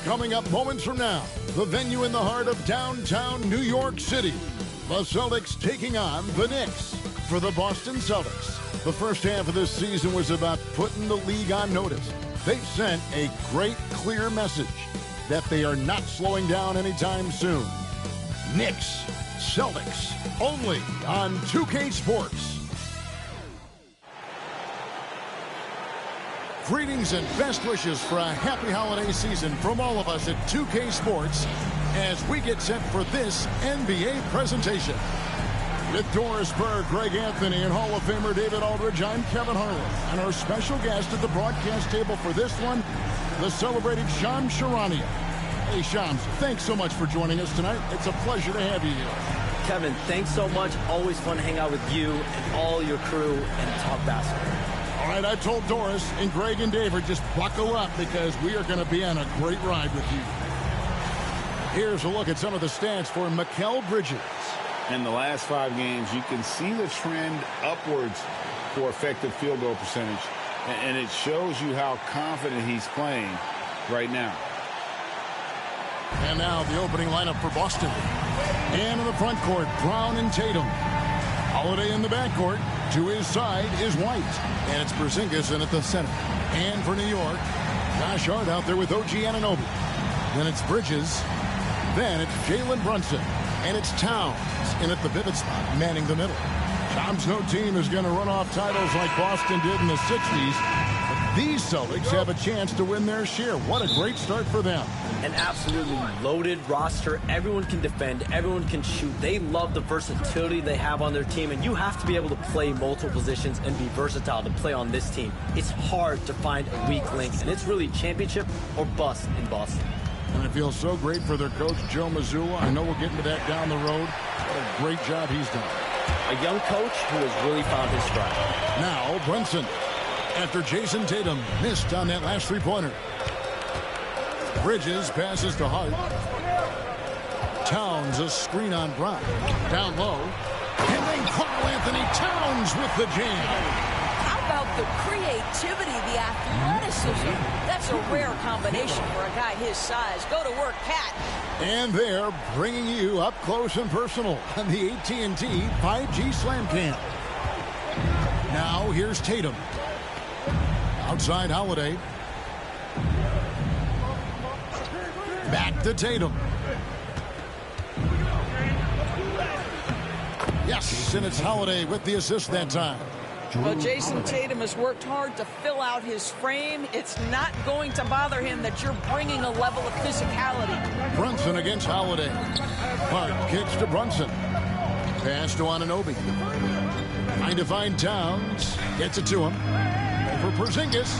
Coming up moments from now, the venue in the heart of downtown New York City. The Celtics taking on the Knicks. For the Boston Celtics, the first half of this season was about putting the league on notice. They've sent a great, clear message that they are not slowing down anytime soon. Knicks, Celtics, only on 2K Sports. Greetings and best wishes for a happy holiday season from all of us at 2K Sports as we get set for this NBA presentation. With Doris Burr, Greg Anthony, and Hall of Famer David Aldridge, I'm Kevin Harlan. And our special guest at the broadcast table for this one, the celebrated Shams Charania. Hey, Shams, thanks so much for joining us tonight. It's a pleasure to have you here. Kevin, thanks so much. Always fun to hang out with you and all your crew and talk basketball. All right, I told Doris and Greg and David, just buckle up because we are going to be on a great ride with you. Here's a look at some of the stats for Mikal Bridges. In the last 5 games, you can see the trend upwards for effective field goal percentage. And it shows you how confident he's playing right now. And now the opening lineup for Boston. And in the front court, Brown and Tatum. Holiday in the backcourt. To his side is White. And it's Porzingis in at the center. And for New York, Josh Hart out there with OG Anunoby. Then it's Bridges. Then it's Jalen Brunson. And it's Towns in at the pivot spot, manning the middle. Tom's no team is going to run off titles like Boston did in the 60s. But these Celtics have a chance to win their share. What a great start for them. An absolutely loaded roster. Everyone can defend. Everyone can shoot. They love the versatility they have on their team, and you have to be able to play multiple positions and be versatile to play on this team. It's hard to find a weak link, and it's really championship or bust in Boston. And it feels so great for their coach, Joe Mazzulla. I know we'll get into that down the road. What a great job he's done. A young coach who has really found his stride. Now, Brunson. After Jason Tatum missed on that last three-pointer. Bridges passes to Hart. Towns, a screen on Brown. Down low. And then Karl Anthony Towns with the jam. How about the creativity, the athleticism? That's a rare combination for a guy his size. Go to work, Cat. And they're bringing you up close and personal on the AT&T 5G Slam Cam. Now here's Tatum. Outside Holiday. Back to Tatum. Yes, and it's Holiday with the assist that time. Well, Jason Tatum has worked hard to fill out his frame. It's not going to bother him that you're bringing a level of physicality. Brunson against Holiday. Hart kicks to Brunson. Pass to Anunoby. Trying to find Towns. Gets it to him. For Porzingis.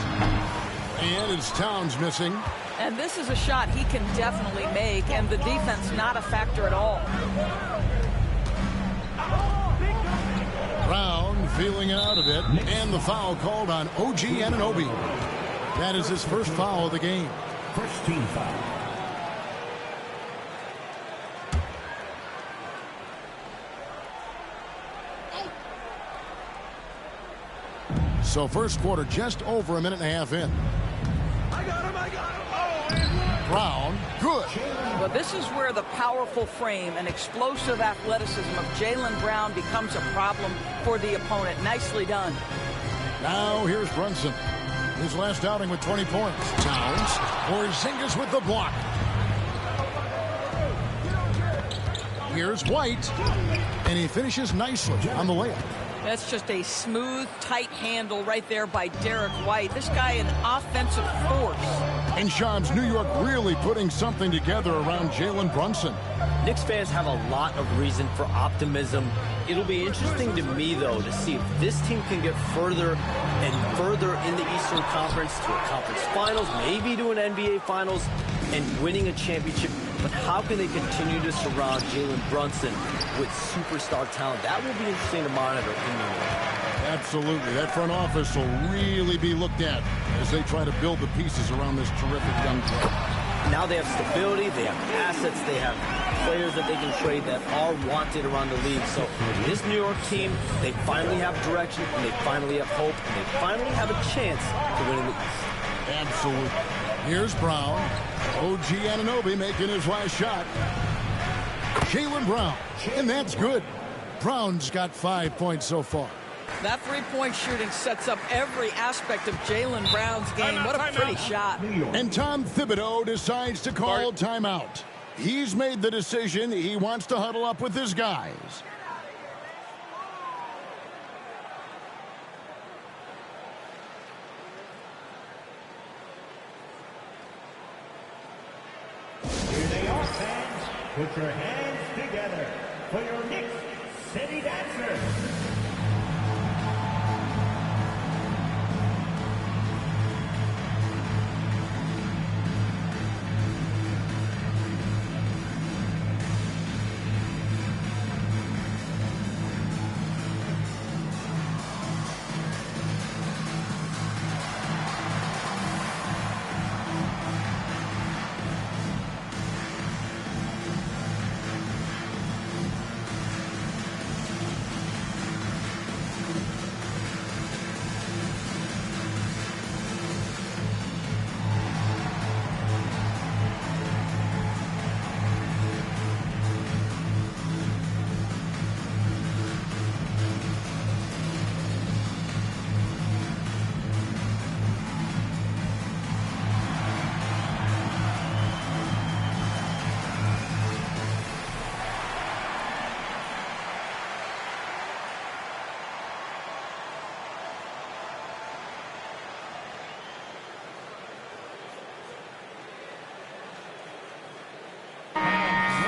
And it's Towns missing. And this is a shot he can definitely make, and the defense not a factor at all. Brown feeling it out a bit, and the foul called on OG Anunoby. That is his first foul of the game. First team foul. So first quarter just over a minute and a half in. I got him. Oh, Brown, good. Well, this is where the powerful frame and explosive athleticism of Jaylen Brown becomes a problem for the opponent. Nicely done. Now here's Brunson. His last outing with 20 points. Towns, Porzingis with the block. Here's White, and he finishes nicely on the layup. That's just a smooth, tight handle right there by Derek White. This guy an offensive force. And Shams, New York really putting something together around Jalen Brunson. Knicks fans have a lot of reason for optimism. It'll be interesting to me, though, to see if this team can get further and further in the Eastern Conference to a conference finals, maybe to an NBA finals, and winning a championship. But how can they continue to surround Jalen Brunson with superstar talent? That will be interesting to monitor in New York. Absolutely. That front office will really be looked at as they try to build the pieces around this terrific young player. Now they have stability, they have assets, they have players that they can trade that are wanted around the league. So this New York team, they finally have direction, and they finally have hope, and they finally have a chance to win in the East. Absolutely. Here's Brown. OG Anunoby making his last shot. Jaylen Brown, and that's good. Brown's got 5 points so far. That three-point shooting sets up every aspect of Jaylen Brown's game. What a pretty shot. And Tom Thibodeau decides to call timeout. He's made the decision. He wants to huddle up with his guys. Here they are, fans. Put your hands together for your Knicks City Dancers.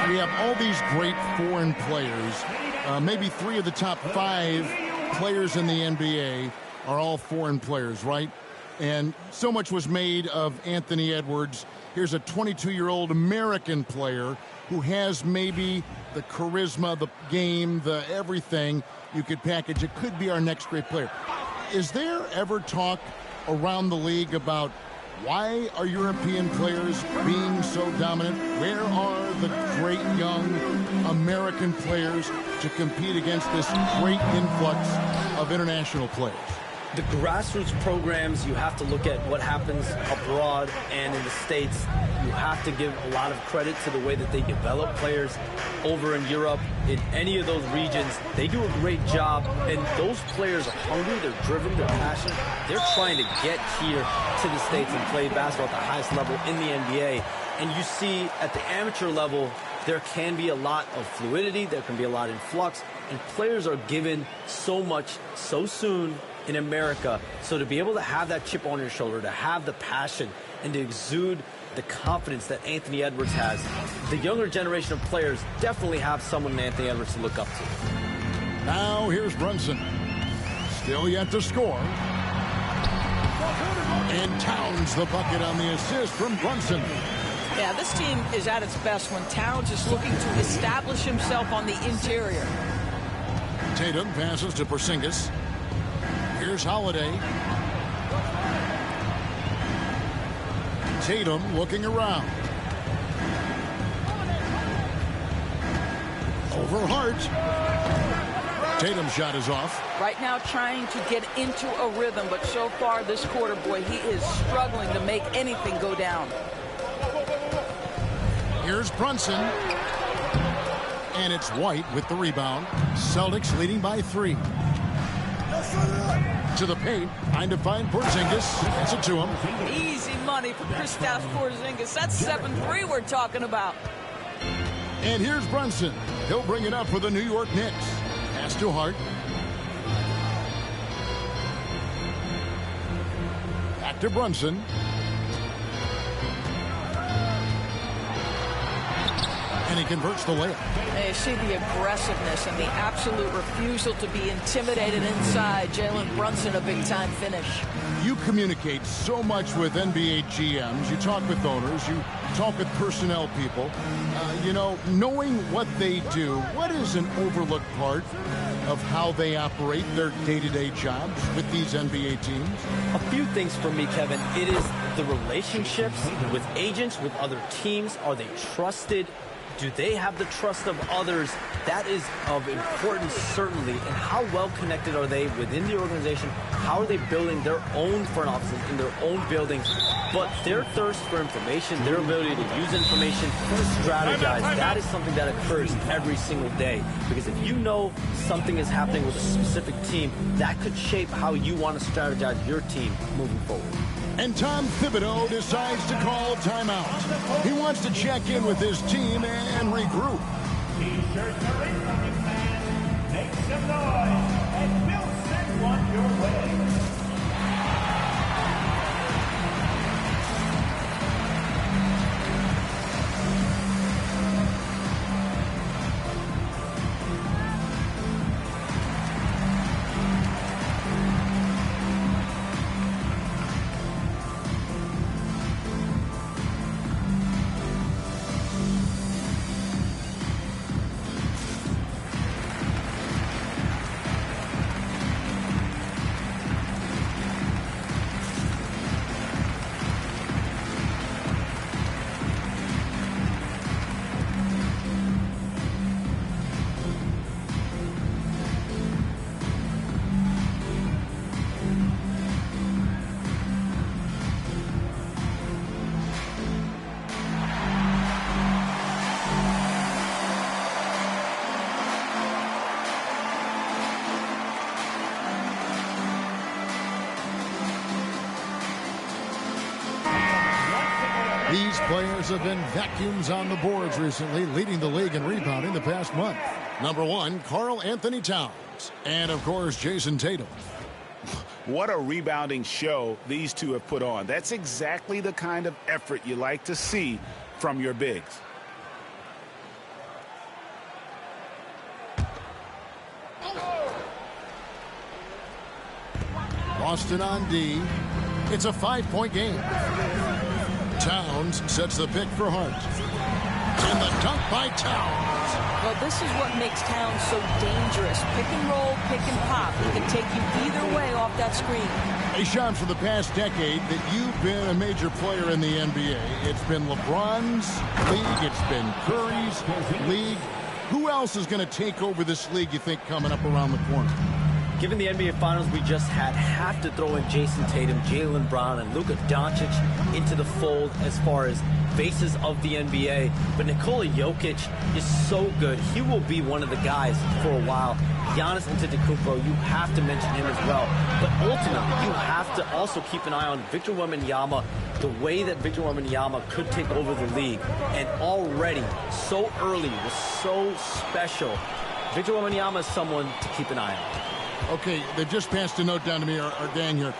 We have all these great foreign players. Maybe 3 of the top 5 players in the NBA are all foreign players, right? And so much was made of Anthony Edwards. Here's a 22-year-old American player who has maybe the charisma, the game, the everything you could package. It could be our next great player. Is there ever talk around the league about why are European players being so dominant? Where are the great young American players to compete against this great influx of international players? The grassroots programs, you have to look at what happens abroad and in the States. You have to give a lot of credit to the way that they develop players over in Europe. In any of those regions, they do a great job. And those players are hungry, they're driven, they're passionate. They're trying to get here to the States and play basketball at the highest level in the NBA. And you see at the amateur level, there can be a lot of fluidity, there can be a lot of influx, and players are given so much so soon in America. So to be able to have that chip on your shoulder, to have the passion, and to exude the confidence that Anthony Edwards has, the younger generation of players definitely have someone in Anthony Edwards to look up to. Now here's Brunson. Still yet to score. And Towns the bucket on the assist from Brunson. Yeah, this team is at its best when Towns is looking to establish himself on the interior. Tatum passes to Porzingis. Here's Holiday. Tatum looking around. Over Hart. Tatum's shot is off. Right now trying to get into a rhythm, but so far this quarter, boy, he is struggling to make anything go down. Here's Brunson. And it's White with the rebound. Celtics leading by 3. To the paint, trying to find Porzingis. Gets it to him. Easy money for Kristaps Porzingis. That's 7-3 we're talking about. And here's Brunson. He'll bring it up for the New York Knicks. Pass to Hart. Back to Brunson. And he converts the layup. And you see the aggressiveness and the absolute refusal to be intimidated inside. Jalen Brunson, a big-time finish. You communicate so much with NBA GMs. You talk with owners. You talk with personnel people. You know, knowing what they do, what is an overlooked part of how they operate their day-to-day jobs with these NBA teams? A few things for me, Kevin. It is the relationships with agents, with other teams. Are they trusted? Do they have the trust of others? That is of importance, certainly. And how well connected are they within the organization? How are they building their own front offices in their own buildings? But their thirst for information, their ability to use information, to strategize, that is something that occurs every single day. Because if you know something is happening with a specific team, that could shape how you want to strategize your team moving forward. And Tom Thibodeau decides to call a timeout. He wants to check in with his team and regroup. T-shirts are incoming, fans. Make some noise, and we'll send one your way. These players have been vacuums on the boards recently, leading the league in rebounding the past month. Number 1, Karl Anthony Towns. And, of course, Jason Tatum. What a rebounding show these two have put on. That's exactly the kind of effort you like to see from your bigs. Boston on D. It's a 5-point game. Towns sets the pick for Hart. And the dunk by Towns. Well, this is what makes Towns so dangerous. Pick and roll, pick and pop. He can take you either way off that screen. Hey, Sean, for the past decade that you've been a major player in the NBA, it's been LeBron's league, it's been Curry's league. Who else is going to take over this league, you think, coming up around the corner? Given the NBA Finals we just had, have to throw in Jason Tatum, Jaylen Brown, and Luka Doncic into the fold as far as faces of the NBA. But Nikola Jokic is so good. He will be one of the guys for a while. Giannis Antetokounmpo, you have to mention him as well. But ultimately, you have to also keep an eye on Victor Wembanyama, the way that Victor Wembanyama could take over the league. And already, so early, was so special. Victor Wembanyama is someone to keep an eye on. Okay, they just passed a note down to me, our gang here.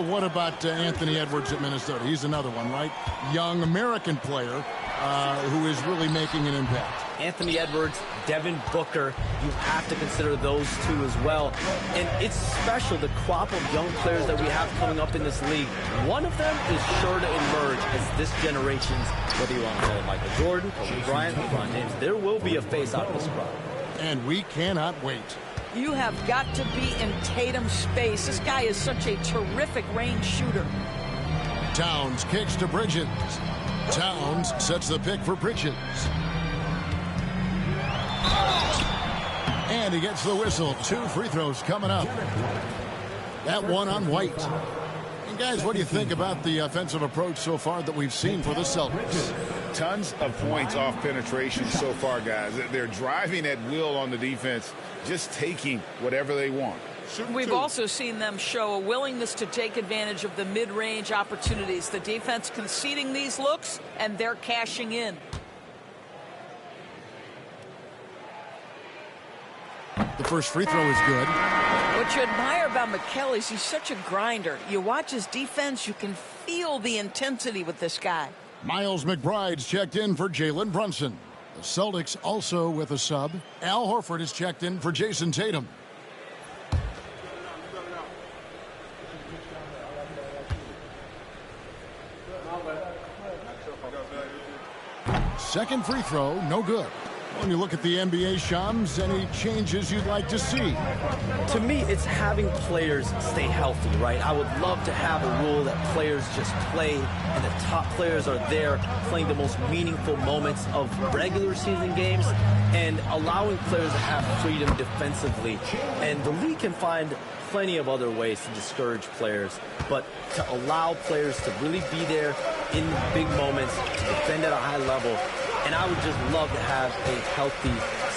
What about Anthony Edwards at Minnesota? He's another one, right? Young American player who is really making an impact. Anthony Edwards, Devin Booker, you have to consider those two as well. And it's special, the crop of young players that we have coming up in this league. One of them is sure to emerge as this generation's, whether you want to call it Michael Jordan, Kobe Bryant, LeBron James, there will be a face out of this crowd. And we cannot wait. You have got to be in Tatum's space. This guy is such a terrific range shooter. Towns kicks to Bridges. Towns sets the pick for Bridges. And he gets the whistle. 2 free throws coming up. That one on White. And guys, what do you think about the offensive approach so far that we've seen for the Celtics? Tons of points off penetration so far, guys. They're driving at will on the defense, just taking whatever they want. We've also seen them show a willingness to take advantage of the mid-range opportunities. The defense conceding these looks, and they're cashing in. The first free throw is good. What you admire about McKelly is he's such a grinder. You watch his defense, you can feel the intensity with this guy. Miles McBride's checked in for Jalen Brunson. The Celtics also with a sub. Al Horford is checked in for Jason Tatum. Second free throw, no good. When you look at the NBA, Shams, any changes you'd like to see? To me, it's having players stay healthy, right? I would love to have a rule that players just play and the top players are there playing the most meaningful moments of regular season games and allowing players to have freedom defensively. And the league can find plenty of other ways to discourage players, but to allow players to really be there in big moments, to defend at a high level. And I would just love to have a healthy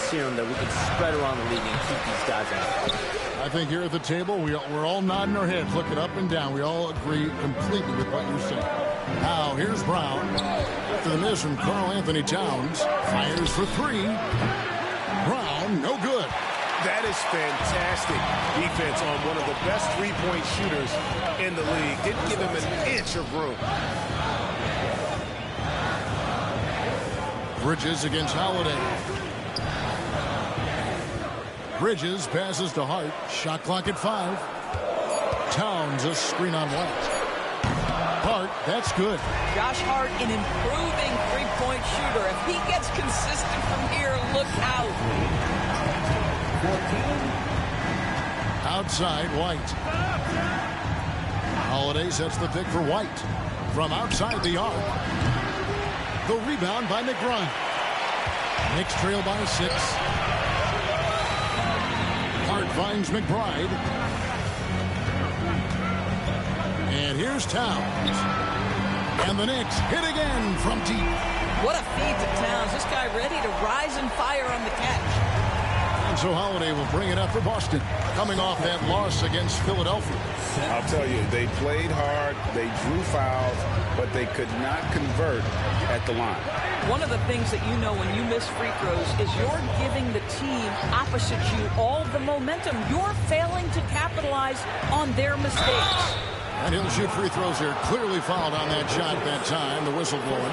serum that we can spread around the league and keep these guys out. I think here at the table, we're all nodding our heads, looking up and down. We all agree completely with what you're saying. Now, here's Brown. After the miss from Karl Anthony Towns, fires for three. Brown, no good. That is fantastic defense on one of the best three-point shooters in the league. Didn't give him an inch of room. Bridges against Holiday. Bridges passes to Hart. Shot clock at 5. Towns a screen on White. Hart, that's good. Josh Hart, an improving three-point shooter. If he gets consistent from here, look out. Outside, White. Holiday sets the pick for White. From outside the arc. The rebound by McBride. Knicks trail by 6. Hart finds McBride. And here's Towns. And the Knicks hit again from deep. What a feed to Towns. This guy ready to rise and fire on the catch. And so Holiday will bring it up for Boston, coming off that loss against Philadelphia. I'll tell you, they played hard, they drew fouls, but they could not convert at the line. One of the things that you know when you miss free throws is you're giving the team opposite you all the momentum. You're failing to capitalize on their mistakes. And he'll shoot free throws here. Clearly fouled on that shot that time. The whistle blowing.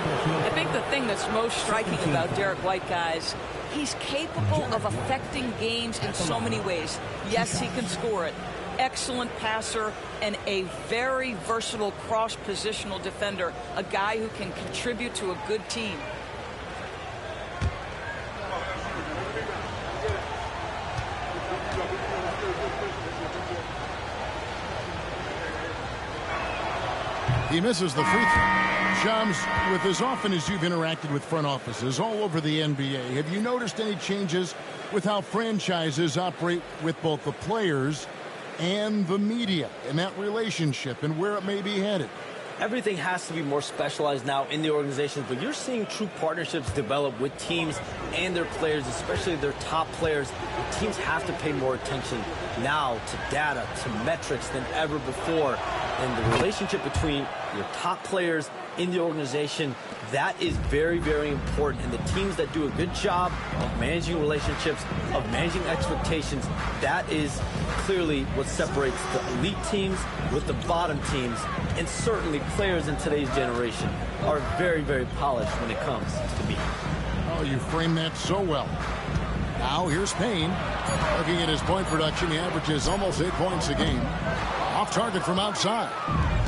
I think the thing that's most striking about Derek White, guys, he's capable of affecting games in so many ways. Yes, he can score it. Excellent passer and a very versatile cross-positional defender. A guy who can contribute to a good team. He misses the free throw. Shams, with as often as you've interacted with front offices all over the NBA, have you noticed any changes with how franchises operate with both the players and the media and that relationship and where it may be headed? Everything has to be more specialized now in the organizations, but you're seeing true partnerships develop with teams and their players, especially their top players. The teams have to pay more attention now to data, to metrics than ever before. And the relationship between your top players in the organization, that is very, very important. And the teams that do a good job of managing relationships, of managing expectations, that is clearly what separates the elite teams with the bottom teams. And certainly players in today's generation are very, very polished when it comes to me. Oh, you framed that so well. Now here's Payne. Looking at his point production, he averages almost 8 points a game. Off target from outside.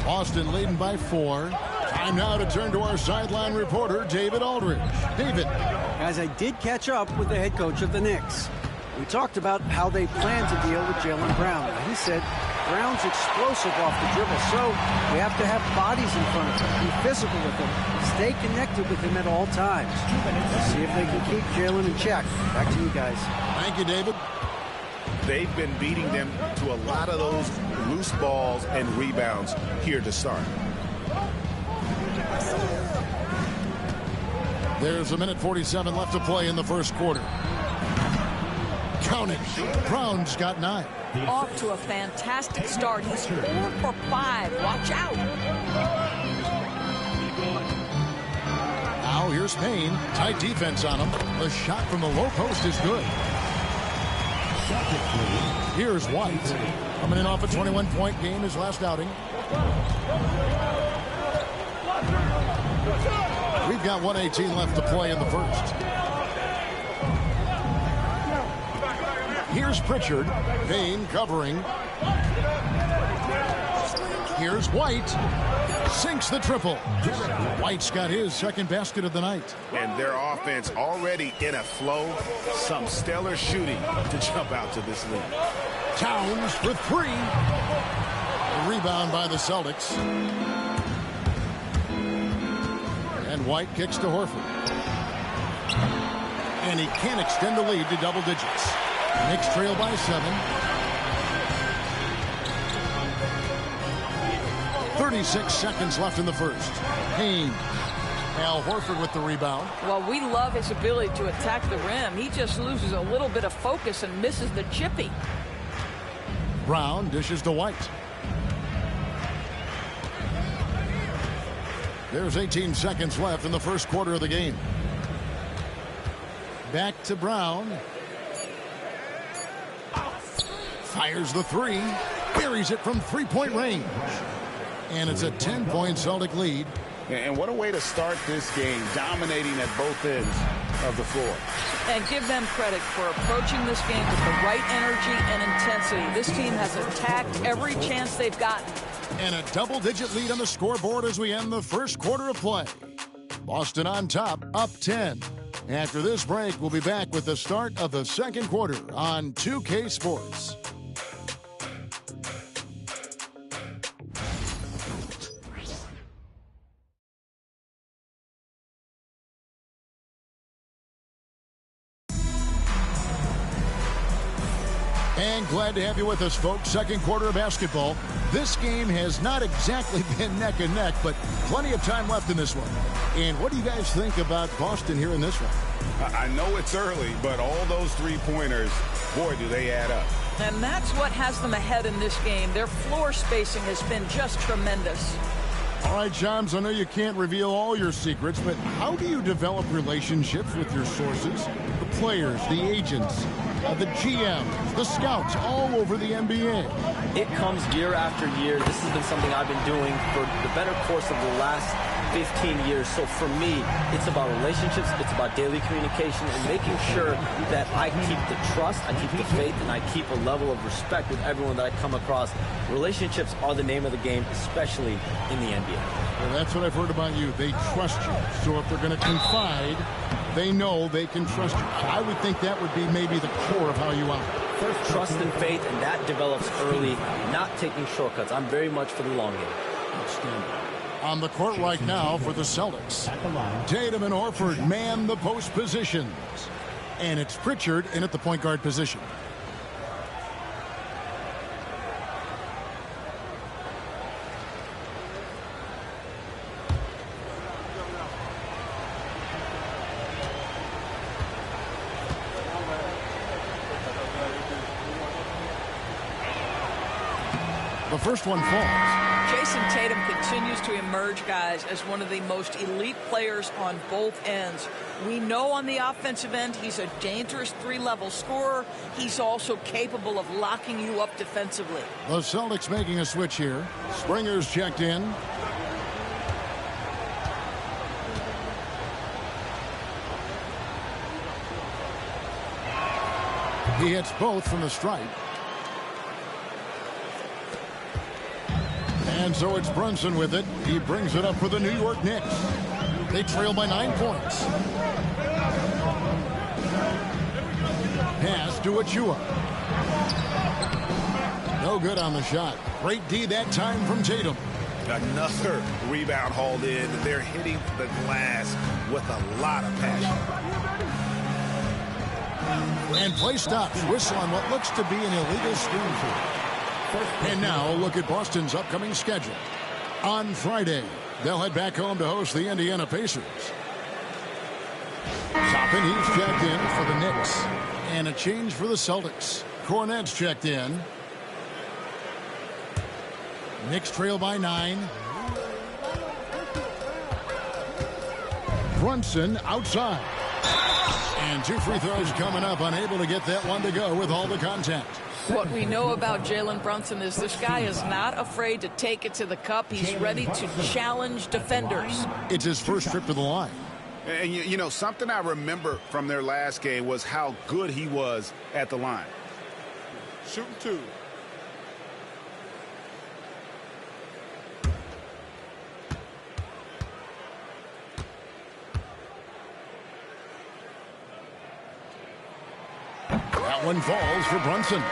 Boston leading by 4. Time now to turn to our sideline reporter, David Aldridge. David. Guys, I did catch up with the head coach of the Knicks. We talked about how they plan to deal with Jaylen Brown. He said Brown's explosive off the dribble, so we have to have bodies in front of him, be physical with him, stay connected with him at all times. Let's see if they can keep Jaylen in check. Back to you guys. Thank you, David. They've been beating them to a lot of those loose balls and rebounds here to start. There's a minute 47 left to play in the first quarter. Count it. Brown's got 9. Off to a fantastic start. He's 4 for 5. Watch out. Now here's Payne. Tight defense on him. The shot from the low post is good. Here's White. Coming in off a 21-point game, his last outing. We've got 1:18 left to play in the first. Here's Pritchard. Payne covering. Here's White. Sinks the triple. White's got his second basket of the night. And their offense already in a flow. Some stellar shooting to jump out to this lead. Towns for three. A rebound by the Celtics. And White kicks to Horford. And he can't extend the lead to double digits. Knicks trail by 7. 36 seconds left in the first. Payne. Al Horford with the rebound. Well, we love his ability to attack the rim. He just loses a little bit of focus and misses the chippy. Brown dishes to White. There's 18 seconds left in the first quarter of the game. Back to Brown. Fires the three. Buries it from three-point range. And it's a 10-point Celtic lead. And what a way to start this game, dominating at both ends of the floor. And give them credit for approaching this game with the right energy and intensity. This team has attacked every chance they've gotten. And a double-digit lead on the scoreboard as we end the first quarter of play. Boston on top, up 10. After this break, we'll be back with the start of the second quarter on 2K Sports. And glad to have you with us, folks. Second quarter of basketball. This game has not exactly been neck and neck, but plenty of time left in this one. And what do you guys think about Boston here in this one? I know it's early, but all those three-pointers, boy, do they add up. And that's what has them ahead in this game. Their floor spacing has been just tremendous. All right, Shams, I know you can't reveal all your secrets, but how do you develop relationships with your sources? The players, the agents, the GMs, the scouts all over the NBA. It comes year after year. This has been something I've been doing for the better course of the last 15 years. So for me, it's about relationships, it's about daily communication, and making sure that I keep the trust, I keep the faith, and I keep a level of respect with everyone that I come across. Relationships are the name of the game, especially in the NBA. Well, that's what I've heard about you. They trust you. So if they're going to confide, they know they can trust you. I would think that would be maybe the core of how you operate. First, trust and faith, and that develops early, not taking shortcuts. I'm very much for the long game. Outstanding. On the court right now for the Celtics, Tatum and Horford man the post positions. And it's Pritchard in at the point guard position. The first one falls. Jason Tatum continues to emerge, guys, as one of the most elite players on both ends. We know on the offensive end he's a dangerous three-level scorer. He's also capable of locking you up defensively. The Celtics making a switch here. Springer's checked in. He hits both from the stripe. And so it's Brunson with it. He brings it up for the New York Knicks. They trail by 9 points. Pass to Achua. No good on the shot. Great D that time from Tatum. Another rebound hauled in. They're hitting the glass with a lot of passion. And play stops. Whistle on what looks to be an illegal screen for. And now look at Boston's upcoming schedule. On Friday, they'll head back home to host the Indiana Pacers. Toppin, he's checked in for the Knicks. And a change for the Celtics. Cornette's checked in. Knicks trail by 9. Brunson outside. And 2 free throws coming up. Unable to get that one to go with all the contact. What we know about Jalen Brunson is this guy is not afraid to take it to the cup. He's ready to challenge defenders. It's his first trip to the line. And, you know, something I remember from their last game was how good he was at the line. Shooting 2. That one falls for Brunson.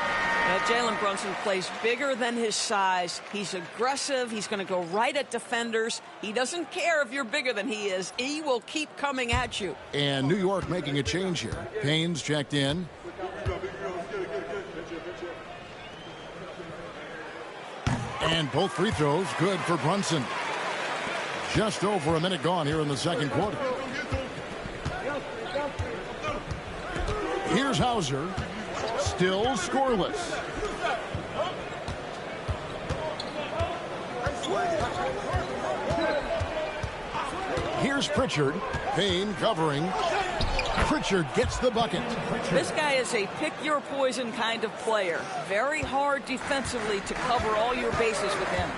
Jalen Brunson plays bigger than his size. He's aggressive. He's going to go right at defenders. He doesn't care if you're bigger than he is. He will keep coming at you. And New York making a change here. Payne's checked in. And both free throws good for Brunson. Just over a minute gone here in the second quarter. Here's Hauser. Still scoreless. Here's Pritchard. Payne covering. Pritchard gets the bucket. This guy is a pick-your-poison kind of player. Very hard defensively to cover all your bases with him.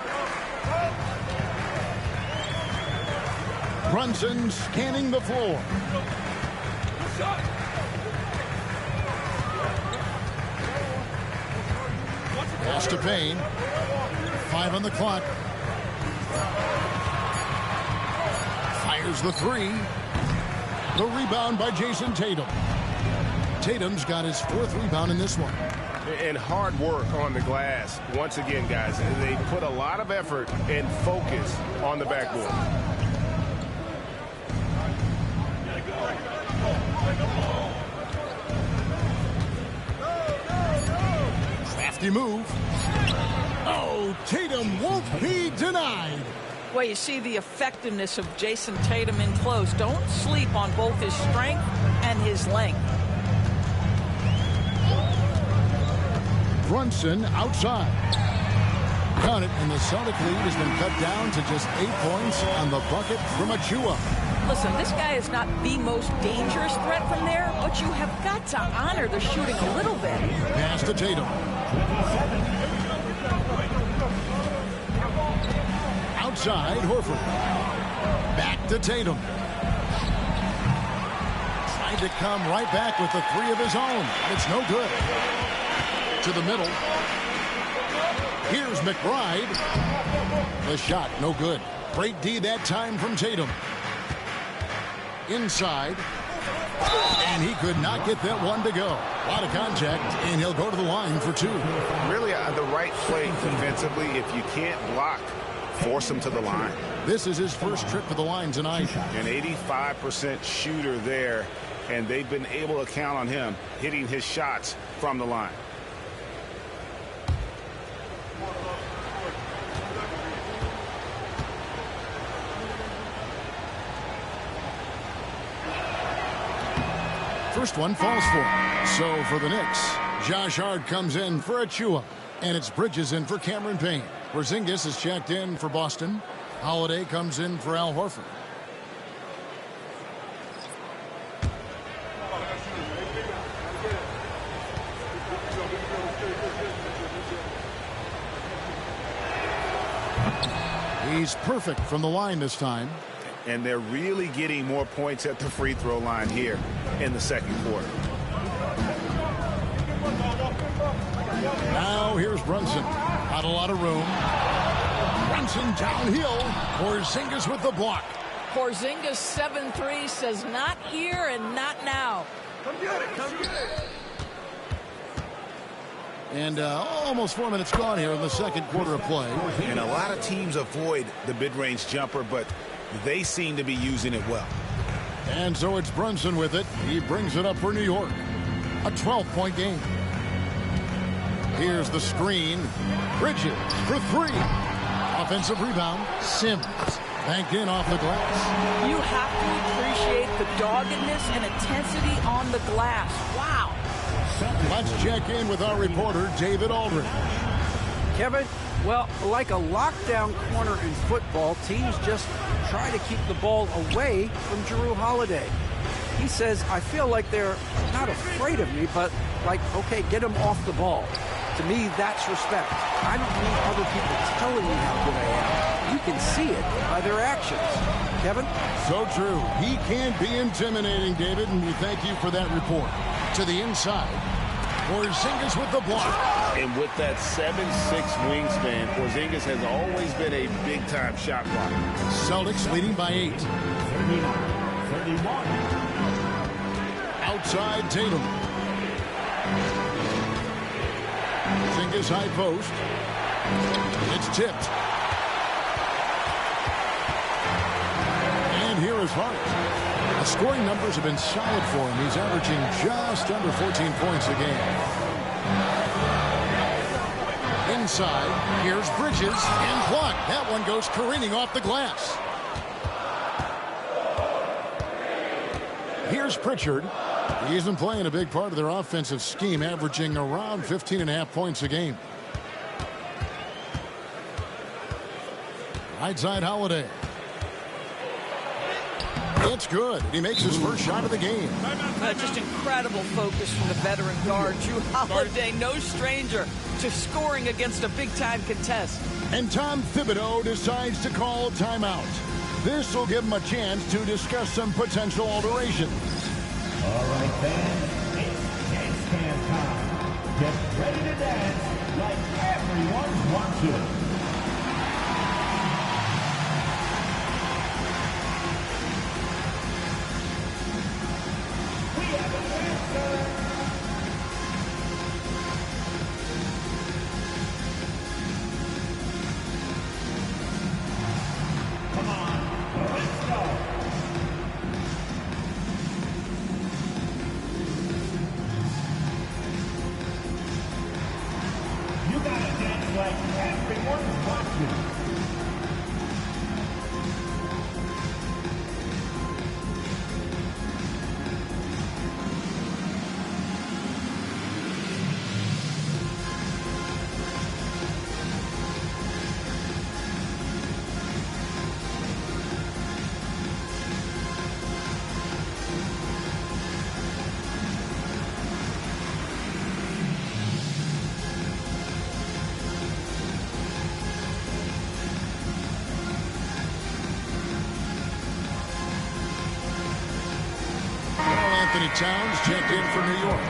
Brunson scanning the floor. Pass to Payne. 5 on the clock. Fires the three. The rebound by Jason Tatum. Tatum's got his 4th rebound in this one. And hard work on the glass. Once again, guys, they put a lot of effort and focus on the backboard. Crafty move. Oh, Tatum won't be denied. Well, you see the effectiveness of Jason Tatum in close. Don't sleep on both his strength and his length. Brunson outside. Count it, and the Celtic lead has been cut down to just 8 points on the bucket from Achua. Listen, this guy is not the most dangerous threat from there, but you have got to honor the shooting a little bit. Pass to Tatum. Outside, Horford. Back to Tatum. Tried to come right back with the 3 of his own. It's no good. To the middle. Here's McBride. The shot, no good. Great D that time from Tatum. Inside. And he could not get that one to go. A lot of contact, and he'll go to the line for 2. Really the right play defensively. If you can't block, force him to the line. This is his first trip to the line tonight. An 85% shooter there, and they've been able to count on him hitting his shots from the line. First one falls for him. So for the Knicks, Josh Hart comes in for Achua. And it's Bridges in for Cameron Payne. Porzingis is checked in for Boston. Holiday comes in for Al Horford. He's perfect from the line this time. And they're really getting more points at the free throw line here in the second quarter. Now here's Brunson. Not a lot of room. Brunson downhill. Porzingis with the block. Porzingis 7-3 says not here and not now. Come get it. Come get it. And almost 4 minutes gone here in the second quarter of play. And a lot of teams avoid the mid-range jumper, but they seem to be using it well. And so it's Brunson with it. He brings it up for New York. A 12-point game. Here's the screen. Bridges for 3. Offensive rebound. Sims. Banked in off the glass. You have to appreciate the doggedness and intensity on the glass. Wow. Let's check in with our reporter, David Aldridge. Kevin, well, like a lockdown corner in football, teams just try to keep the ball away from Jrue Holiday. He says, I feel like they're not afraid of me, but like, okay, get him off the ball. To me, that's respect. I don't need other people telling me how good I am. You can see it by their actions. Kevin? So true. He can't be intimidating, David, and we thank you for that report. To the inside. Porzingis with the block. And with that 7'6" wingspan, Porzingis has always been a big-time shot blocker. Celtics leading by 8. 39, 31. Outside Tatum. Porzingis high post. It's tipped. And here is Hart. The scoring numbers have been solid for him. He's averaging just under 14 points a game. Inside, here's Bridges and blocked. That one goes careening off the glass. Here's Pritchard. He's been playing a big part of their offensive scheme, averaging around 15.5 points a game. Right side, Holiday. It's good. He makes his first shot of the game. Just incredible focus from the veteran guard. Drew Holiday, no stranger to scoring against a big-time contest. And Tom Thibodeau decides to call timeout. This will give him a chance to discuss some potential alterations. All right, fans, it's dance cam time. Get ready to dance like everyone's watching. We have a dancer. Come on, let's go. You gotta dance like everyone's watching. Anthony Towns checked in for New York.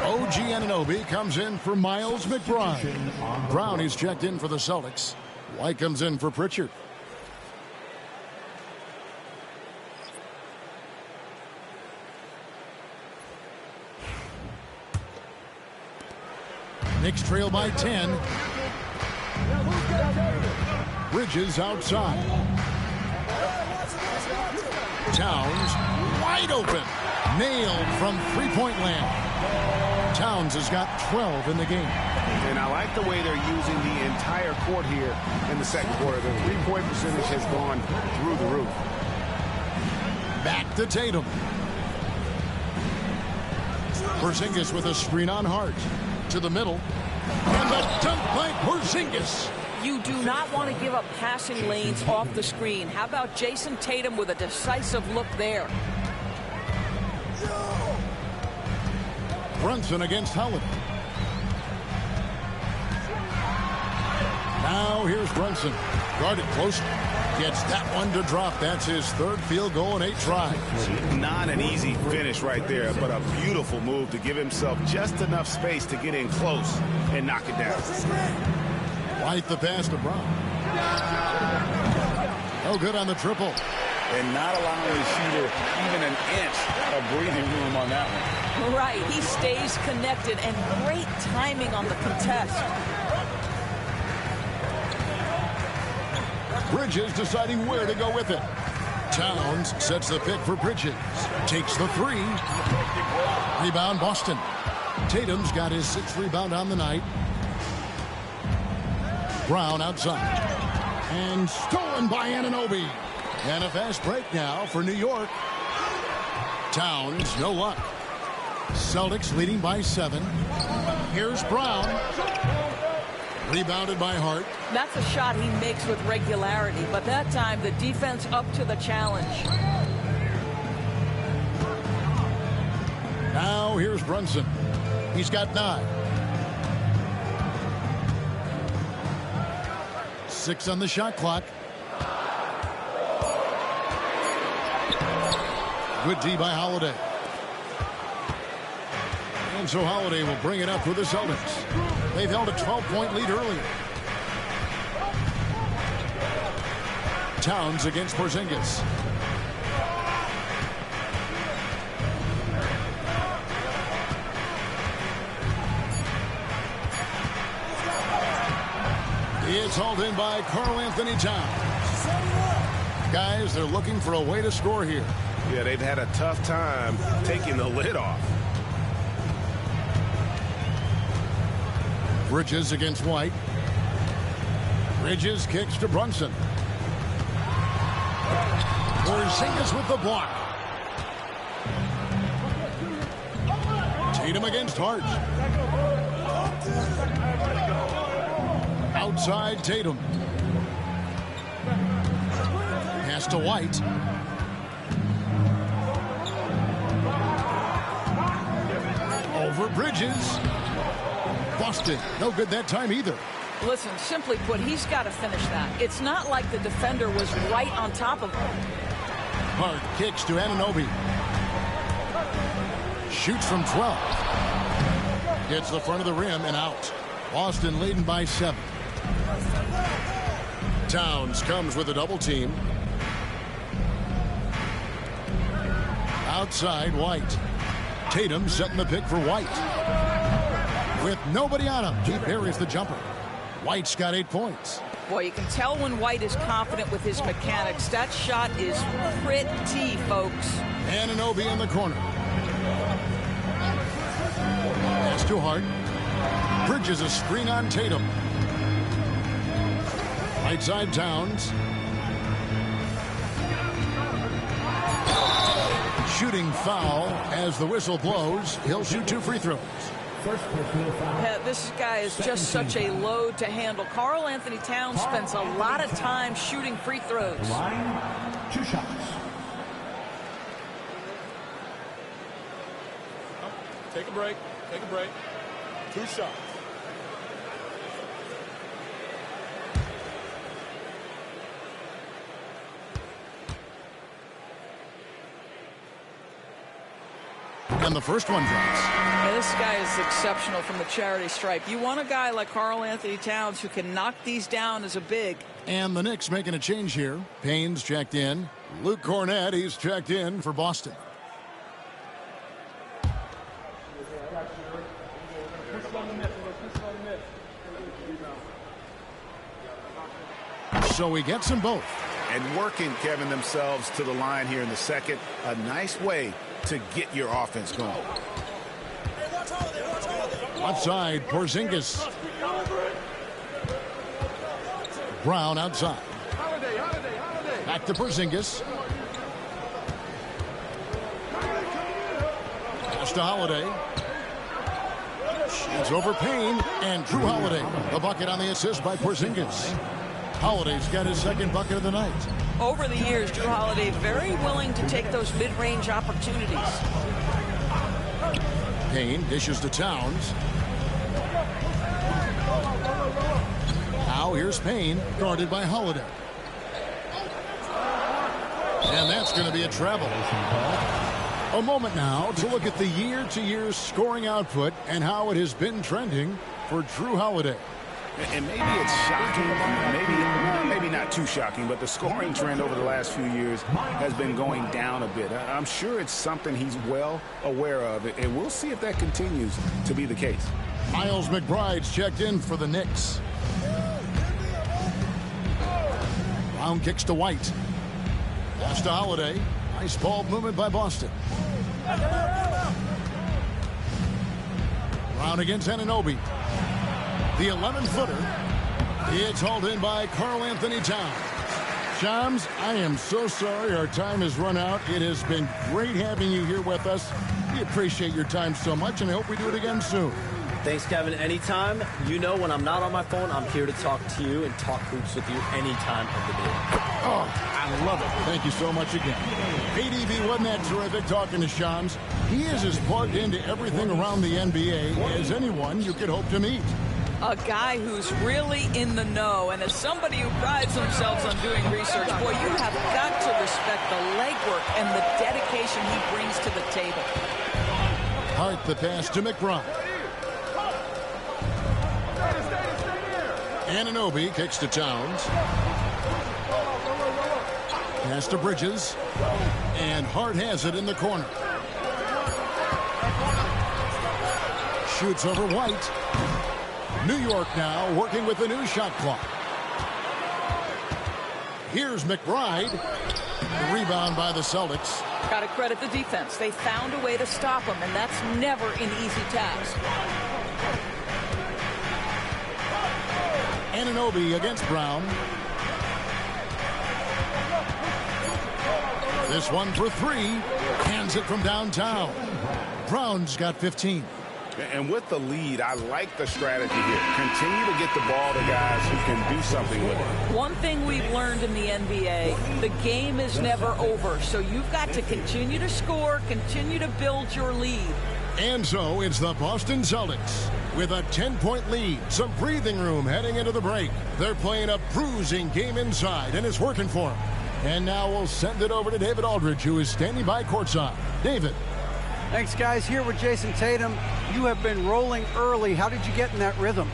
OG Anunoby comes in for Miles McBride. Brown is checked in for the Celtics. White comes in for Pritchard. Knicks trail by 10. Bridges outside. Towns wide open. Nailed from three-point land. Towns has got 12 in the game. And I like the way they're using the entire court here in the second quarter. The three-point percentage has gone through the roof. Back to Tatum. Porzingis with a screen on Hart. To the middle. And the dunk by Porzingis. You do not want to give up passing lanes off the screen. How about Jason Tatum with a decisive look there? Brunson against Howard. Now here's Brunson. Guarded close. Gets that one to drop. That's his third field goal in 8 tries. Not an easy finish right there, but a beautiful move to give himself just enough space to get in close and knock it down. White the pass to Brown. No good on the triple. And not allowing the shooter even an inch of breathing room on that one. Right, he stays connected, and great timing on the contest. Bridges deciding where to go with it. Towns sets the pick for Bridges. Takes the three. Rebound Boston. Tatum's got his 6th rebound on the night. Brown outside. And stolen by Anunoby. And a fast break now for New York. Towns, no luck. Celtics leading by 7. Here's Brown. Rebounded by Hart. That's a shot he makes with regularity, but that time the defense up to the challenge. Now here's Brunson. He's got 9. 6 on the shot clock. Good D by Holiday. And so Holiday will bring it up for the Celtics. They've held a 12-point lead earlier. Towns against Porzingis. It's hauled in by Karl Anthony Towns. Guys, they're looking for a way to score here. Yeah, they've had a tough time taking the lid off. Bridges against White. Bridges kicks to Brunson. Porzingis with the block. Tatum against Hart. Outside Tatum. Pass to White. Over Bridges. Busted. No good that time either. Listen, simply put, he's got to finish that. It's not like the defender was right on top of him. Hart kicks to Anunoby. Shoots from 12. Hits the front of the rim and out. Boston leading by 7. Towns comes with a double team. Outside White. Tatum setting the pick for White. With nobody on him, he buries the jumper. White's got 8 points. Boy, you can tell when White is confident with his mechanics. That shot is pretty, folks. Anunoby in the corner. Pass to Hart. Bridges a screen on Tatum. Right side Towns. Shooting foul as the whistle blows. He'll shoot 2 free throws. This guy is just such a load to handle. Karl Anthony Towns spends a lot of time shooting free throws. Line, 2 shots. Take a break. Take a break. 2 shots. And the first one drops. This guy is exceptional from the charity stripe. You want a guy like Karl Anthony Towns who can knock these down as a big. And the Knicks making a change here. Payne's checked in. Luke Cornett, he's checked in for Boston. So he gets them both. And working, Kevin, themselves to the line here in the second. A nice way to get your offense going. Outside, Porzingis. Brown outside. Back to Porzingis. Pass to Holiday. It's over Payne and Drew Holiday. The bucket on the assist by Porzingis. Holiday's got his second bucket of the night. Over the years, Drew Holiday very willing to take those mid-range opportunities. Payne dishes to Towns. Now here's Payne, guarded by Holiday. And that's going to be a travel. A moment now to look at the year-to-year scoring output and how it has been trending for Drew Holiday. And maybe it's shocking, maybe not too shocking, but the scoring trend over the last few years has been going down a bit. I'm sure it's something he's well aware of, and we'll see if that continues to be the case. Miles McBride's checked in for the Knicks. Brown kicks to White. Pass to Holiday. Nice ball movement by Boston. Brown against Anunoby. The 11-footer. It's hauled in by Karl Anthony Towns. Shams, I am so sorry our time has run out. It has been great having you here with us. We appreciate your time so much, and I hope we do it again soon. Thanks, Kevin. Anytime. You know when I'm not on my phone, I'm here to talk to you and talk hoops with you any time of the day. Oh, I love it. Thank you so much again. ADV, wasn't that terrific talking to Shams? He is as plugged into everything around the NBA as anyone you could hope to meet. A guy who's really in the know, and as somebody who prides themselves on doing research, boy, you have got to respect the legwork and the dedication he brings to the table. Hart the pass to McBride. Anunoby kicks to Towns. Pass to Bridges. And Hart has it in the corner. Shoots over White. New York now working with the new shot clock. Here's McBride. The rebound by the Celtics. Got to credit the defense. They found a way to stop him, and that's never an easy task. Anunoby against Brown. This one for three. Hands it from downtown. Brown's got 15. And with the lead, I like the strategy here. Continue to get the ball to guys who can do something with it. One thing we've learned in the NBA, the game is never over. So you've got to continue to score, continue to build your lead. And so it's the Boston Celtics with a 10-point lead. Some breathing room heading into the break. They're playing a bruising game inside, and it's working for them. And now we'll send it over to David Aldridge, who is standing by courtside. David. Thanks, guys. Here with Jason Tatum. You have been rolling early. How did you get in that rhythm?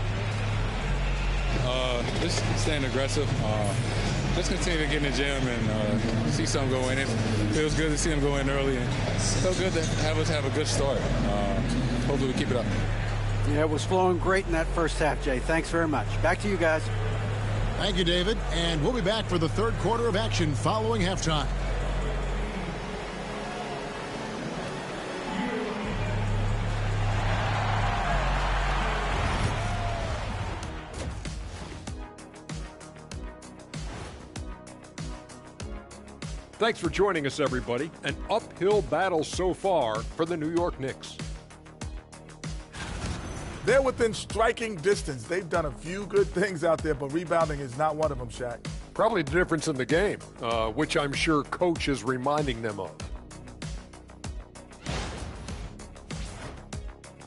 Just staying aggressive. Just continue to get in the gym and see some go in. It feels good to see them go in early. And it feels good to have us have a good start. Hopefully we keep it up. Yeah, it was flowing great in that first half, Jay. Thanks very much. Back to you guys. Thank you, David. And we'll be back for the third quarter of action following halftime. Thanks for joining us, everybody. An uphill battle so far for the New York Knicks. They're within striking distance. They've done a few good things out there, but rebounding is not one of them, Shaq. Probably the difference in the game, which I'm sure Coach is reminding them of.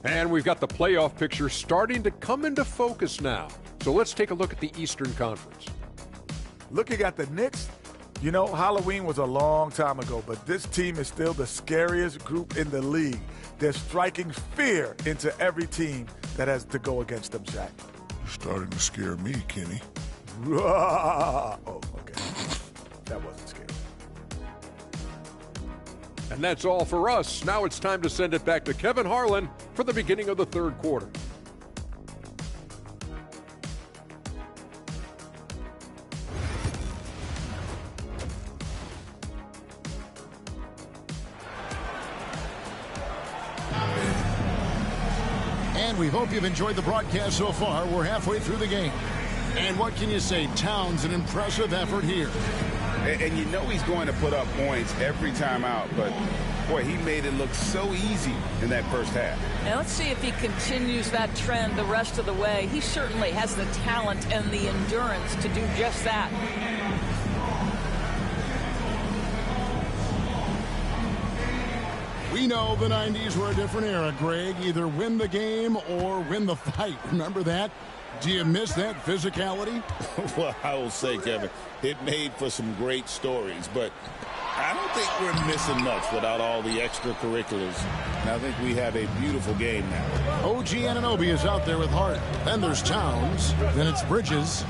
And we've got the playoff picture starting to come into focus now. So let's take a look at the Eastern Conference. Looking at the Knicks, you know, Halloween was a long time ago, but this team is still the scariest group in the league. They're striking fear into every team that has to go against them, Shaq. You're starting to scare me, Kenny. Oh, okay. That wasn't scary. And that's all for us. Now it's time to send it back to Kevin Harlan for the beginning of the third quarter. And we hope you've enjoyed the broadcast so far. We're halfway through the game. And what can you say? Towns, an impressive effort here. And you know he's going to put up points every time out, but, boy, he made it look so easy in that first half. Now let's see if he continues that trend the rest of the way. He certainly has the talent and the endurance to do just that. We know the 90s were a different era, Greg. Either win the game or win the fight. Remember that? Do you miss that physicality? Well, I will say, Kevin, it made for some great stories, but I don't think we're missing much without all the extracurriculars. And I think we have a beautiful game now. OG Anunoby is out there with heart. Then there's Towns. Then it's Bridges.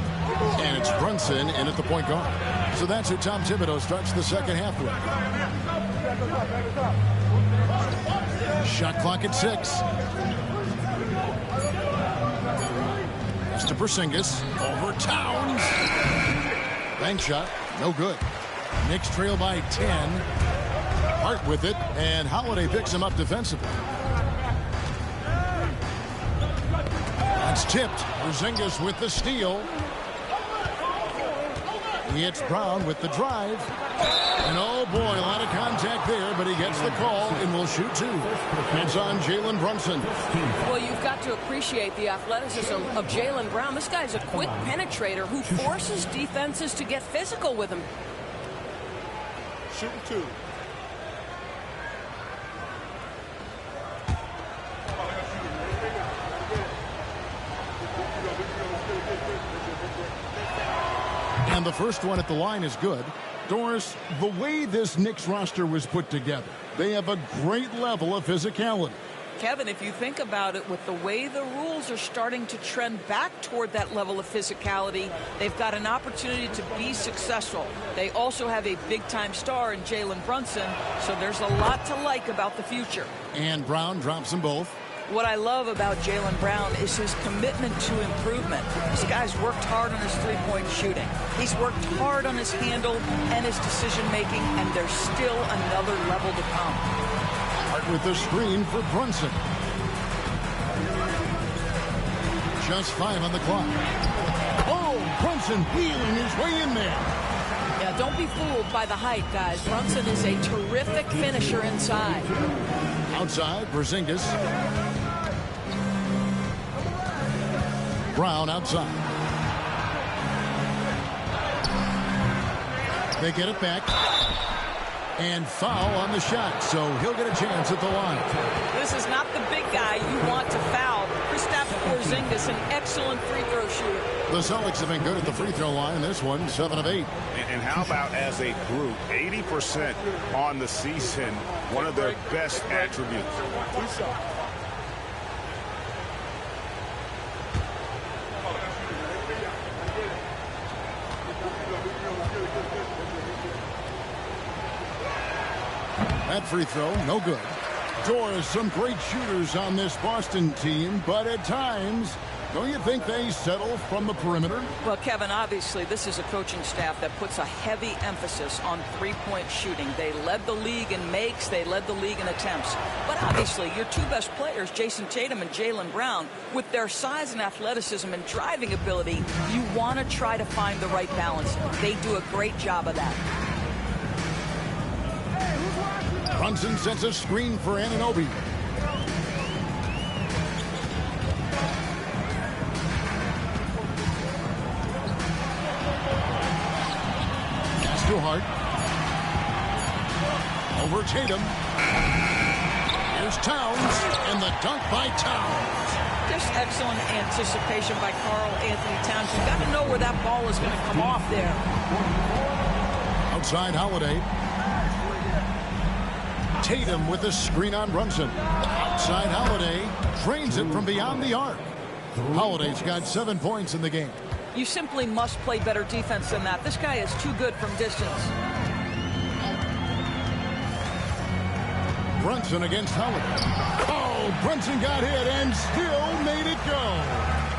And it's Brunson in at the point guard. So that's who Tom Thibodeau starts the second half with. Shot clock at 6. To Porzingis, over Towns. Bank shot, no good. Knicks trail by 10. Hart with it, and Holiday picks him up defensively. That's tipped. Porzingis with the steal. He hits Brown with the drive. And oh boy, a lot of contact there, but he gets the call and will shoot two. It's on Jalen Brunson. Well, you've got to appreciate the athleticism of Jaylen Brown. This guy's a quick penetrator who forces defenses to get physical with him. Shooting two. And the first one at the line is good. Doris, the way this Knicks roster was put together, they have a great level of physicality. Kevin, if you think about it, with the way the rules are starting to trend back toward that level of physicality, they've got an opportunity to be successful. They also have a big-time star in Jalen Brunson, so there's a lot to like about the future. And Brown drops them both. What I love about Jaylen Brown is his commitment to improvement. This guy's worked hard on his three-point shooting. He's worked hard on his handle and his decision-making, and there's still another level to come. Hart with the screen for Brunson. Just 5 on the clock. Oh, Brunson wheeling his way in there. Yeah, don't be fooled by the height, guys. Brunson is a terrific finisher inside. Outside, Porzingis. Brown outside. They get it back. And foul on the shot, so he'll get a chance at the line. This is not the big guy you want to foul. Kristaps Porzingis, an excellent free throw shooter. The Celtics have been good at the free throw line. This one, 7 of 8. And how about as a group, 80% on the season, one of their best attributes. That free throw, no good. Doors, some great shooters on this Boston team, but at times, don't you think they settle from the perimeter? Well, Kevin, obviously, this is a coaching staff that puts a heavy emphasis on three-point shooting. They led the league in makes. They led the league in attempts. But obviously, your two best players, Jason Tatum and Jaylen Brown, with their size and athleticism and driving ability, you want to try to find the right balance. They do a great job of that. Brunson sets a screen for Anunoby. Pass to Hart. Over Tatum. Here's Towns, and the dunk by Towns. Just excellent anticipation by Karl Anthony Towns. You've got to know where that ball is going to come off there. Outside Holiday. Tatum with the screen on Brunson. Outside Holiday drains it from beyond the arc. Holiday's got 7 points in the game. You simply must play better defense than that. This guy is too good from distance. Brunson against Holiday. Oh, Brunson got hit and still made it go.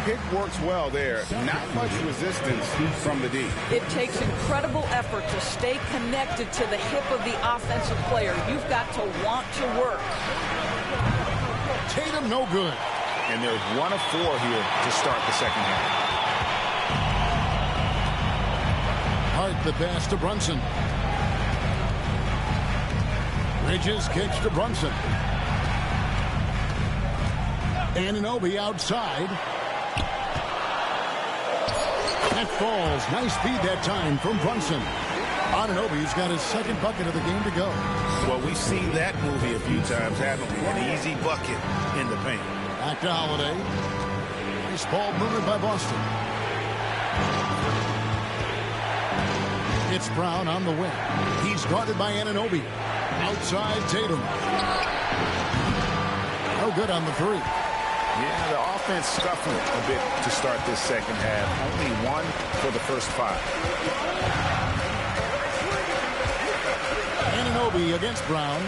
Pick works well there. Not much resistance from the D. It takes incredible effort to stay connected to the hip of the offensive player. You've got to want to work. Tatum no good. And there's 1 of 4 here to start the second half. Hart the pass to Brunson. Bridges kicks to Brunson. Anunoby outside. That falls. Nice feed that time from Brunson. Anunoby's got his second bucket of the game to go. Well, we've seen that movie a few times, haven't we? An easy bucket in the paint. Back to Holiday. Nice ball movement by Boston. It's Brown on the wing. He's guarded by Anunoby. Outside Tatum. No good on the three. Yeah, the offense scuffling a bit to start this second half. Only 1 for the first 5. Anunoby against Brown.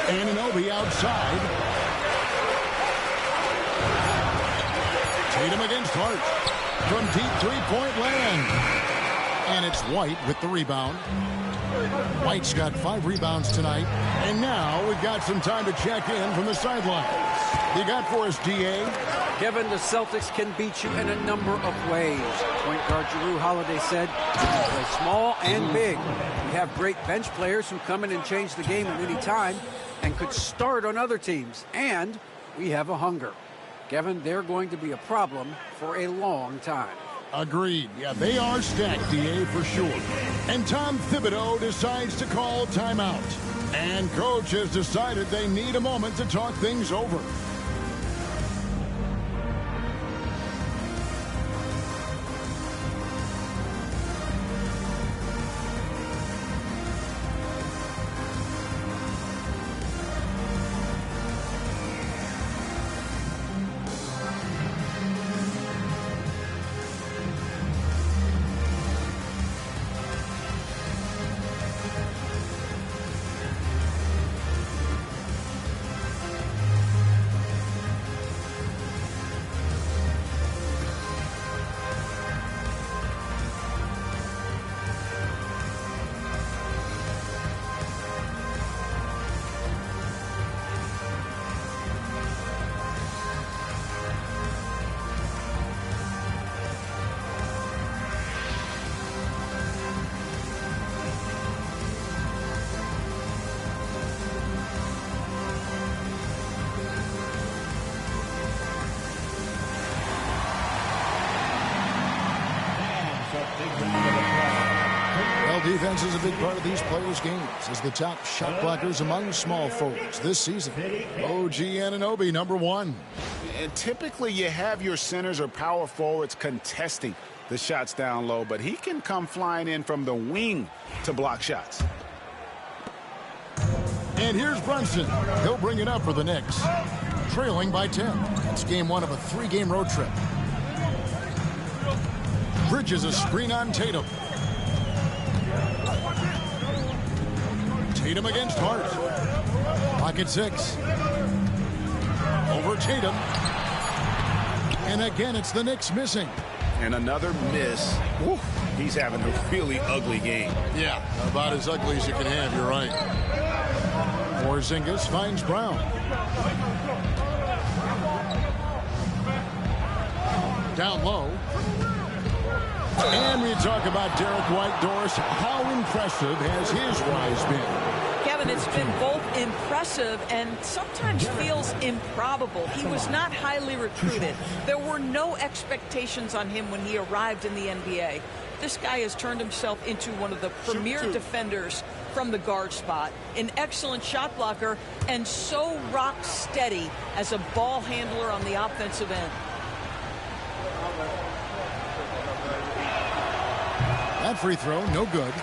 Anunoby outside. Tatum against Hart. From deep three-point land. And it's White with the rebound. White's got 5 rebounds tonight. And now we've got some time to check in from the sidelines. You got for us, D.A.? Kevin, the Celtics can beat you in a number of ways. Point guard Jrue Holiday said, "We can play small and big. We have great bench players who come in and change the game at any time and could start on other teams. And we have a hunger." Kevin, they're going to be a problem for a long time. Agreed. Yeah, they are stacked, D.A., for sure. And Tom Thibodeau decides to call timeout. And coach has decided they need a moment to talk things over. Well, defense is a big part of these players' games as the top shot blockers among small forwards this season. OG Anunoby, number 1. And typically you have your centers or power forwards contesting the shots down low, but he can come flying in from the wing to block shots. And here's Brunson. He'll bring it up for the Knicks. Trailing by 10. It's game 1 of a 3-game road trip. Bridges a screen on Tatum. Tatum against Hart. Pocket 6. Over Tatum. And again, it's the Knicks missing. And another miss. Woo, he's having a really ugly game. Yeah, about as ugly as you can have, you're right. Porzingis finds Brown. Down low. And we talk about Derek White. Doris, how impressive has his rise been? Kevin, it's been both impressive and sometimes feels improbable. He was not highly recruited. There were no expectations on him when he arrived in the NBA. This guy has turned himself into one of the premier defenders from the guard spot, an excellent shot blocker, and so rock steady as a ball handler on the offensive end. That free throw, no good.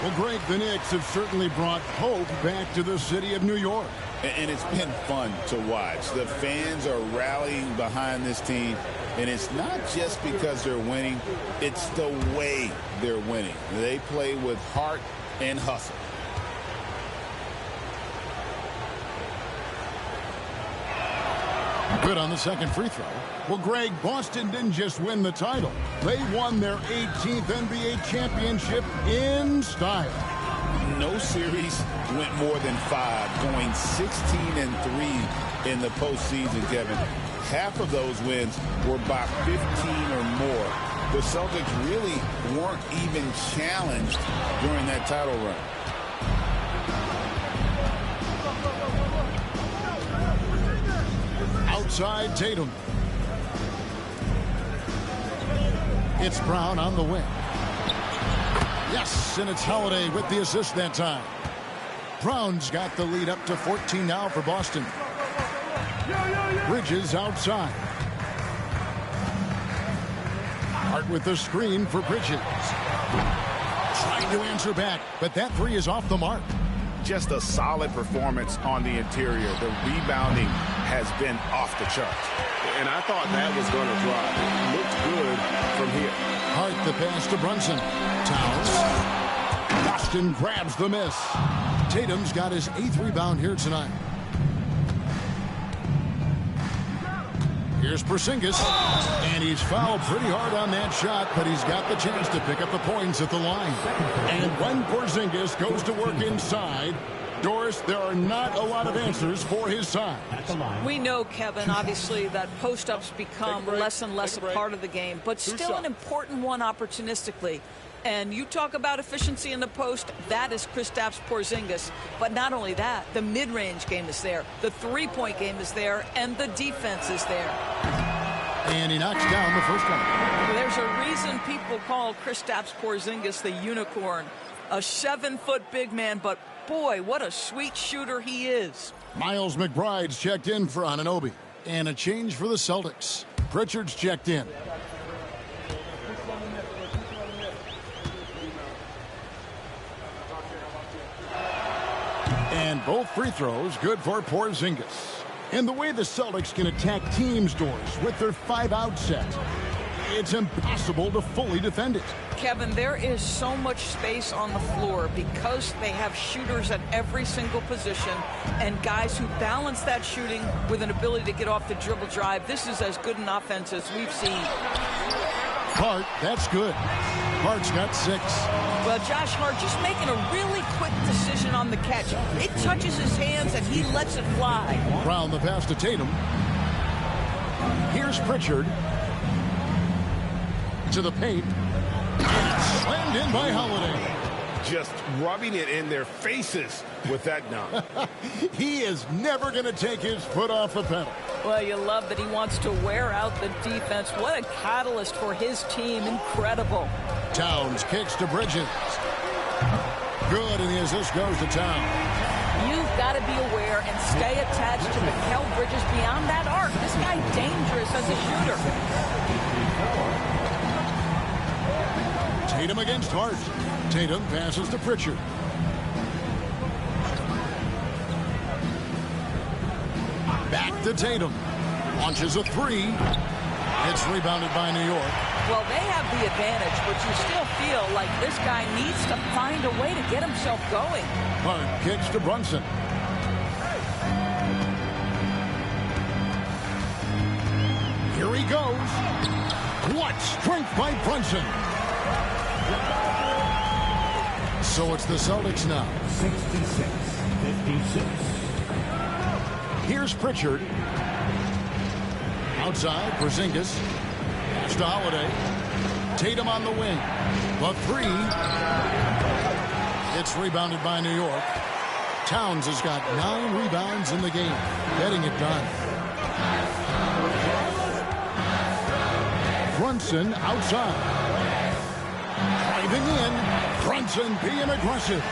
Well, Greg, the Knicks have certainly brought hope back to the city of New York. And it's been fun to watch. The fans are rallying behind this team, and it's not just because they're winning, it's the way they're winning. They play with heart and hustle. Good on the second free throw. Well, Greg, Boston didn't just win the title. They won their 18th NBA championship in style. No series went more than 5, going 16-3 in the postseason, Kevin. Half of those wins were by 15 or more. The Celtics really weren't even challenged during that title run. Outside Tatum. It's Brown on the wing. Yes, and it's Holiday with the assist that time. Brown's got the lead up to 14 now for Boston. Bridges outside. Hart with the screen for Bridges. Trying to answer back, but that three is off the mark. Just a solid performance on the interior. The rebounding has been off the charts. And I thought that was going to drop. It looked good from here. Hart the pass to Brunson. Towns. Boston grabs the miss. Tatum's got his 8th rebound here tonight. Here's Porzingis, and he's fouled pretty hard on that shot, but he's got the chance to pick up the points at the line. And when Porzingis goes to work inside, Doris, there are not a lot of answers for his side. We know, Kevin, obviously, that post-ups become less and less a part of the game, but still an important one opportunistically. And you talk about efficiency in the post, that is Kristaps Porzingis. But not only that, the mid-range game is there, the three-point game is there, and the defense is there. And he knocks down the first one. There's a reason people call Kristaps Porzingis the unicorn. A 7-foot big man, but boy, what a sweet shooter he is. Miles McBride's checked in for Anunoby. And a change for the Celtics. Pritchard's checked in. And both free throws good for Porzingis. And the way the Celtics can attack teams, Doris, with their 5-out set, it's impossible to fully defend it. Kevin, there is so much space on the floor because they have shooters at every single position and guys who balance that shooting with an ability to get off the dribble drive. This is as good an offense as we've seen. Hart, that's good. Hart's got 6. Well, Josh Hart just making a really quick decision on the catch. It touches his hands and he lets it fly. Brown the pass to Tatum. Here's Pritchard. To the paint. And slammed in by Holiday. just rubbing it in their faces with that dunk. He is never going to take his foot off the pedal. Well, you love that he wants to wear out the defense. What a catalyst for his team. Incredible. Towns kicks to Bridges. Good, and the assist goes to Towns. You've got to be aware and stay attached to Mikal Bridges beyond that arc. This guy's dangerous as a shooter. Tatum against Hart. Tatum passes to Pritchard. Back to Tatum. Launches a three. It's rebounded by New York. Well, they have the advantage, but you still feel like this guy needs to find a way to get himself going. Hart kicks to Brunson. Here he goes. What strength by Brunson. So it's the Celtics now. 66-56. Here's Pritchard. Outside, Porzingis. Pass to Holiday. Tatum on the wing. The three. It's rebounded by New York. Towns has got 9 rebounds in the game. Getting it done. Brunson outside. Driving in. Brunson being aggressive.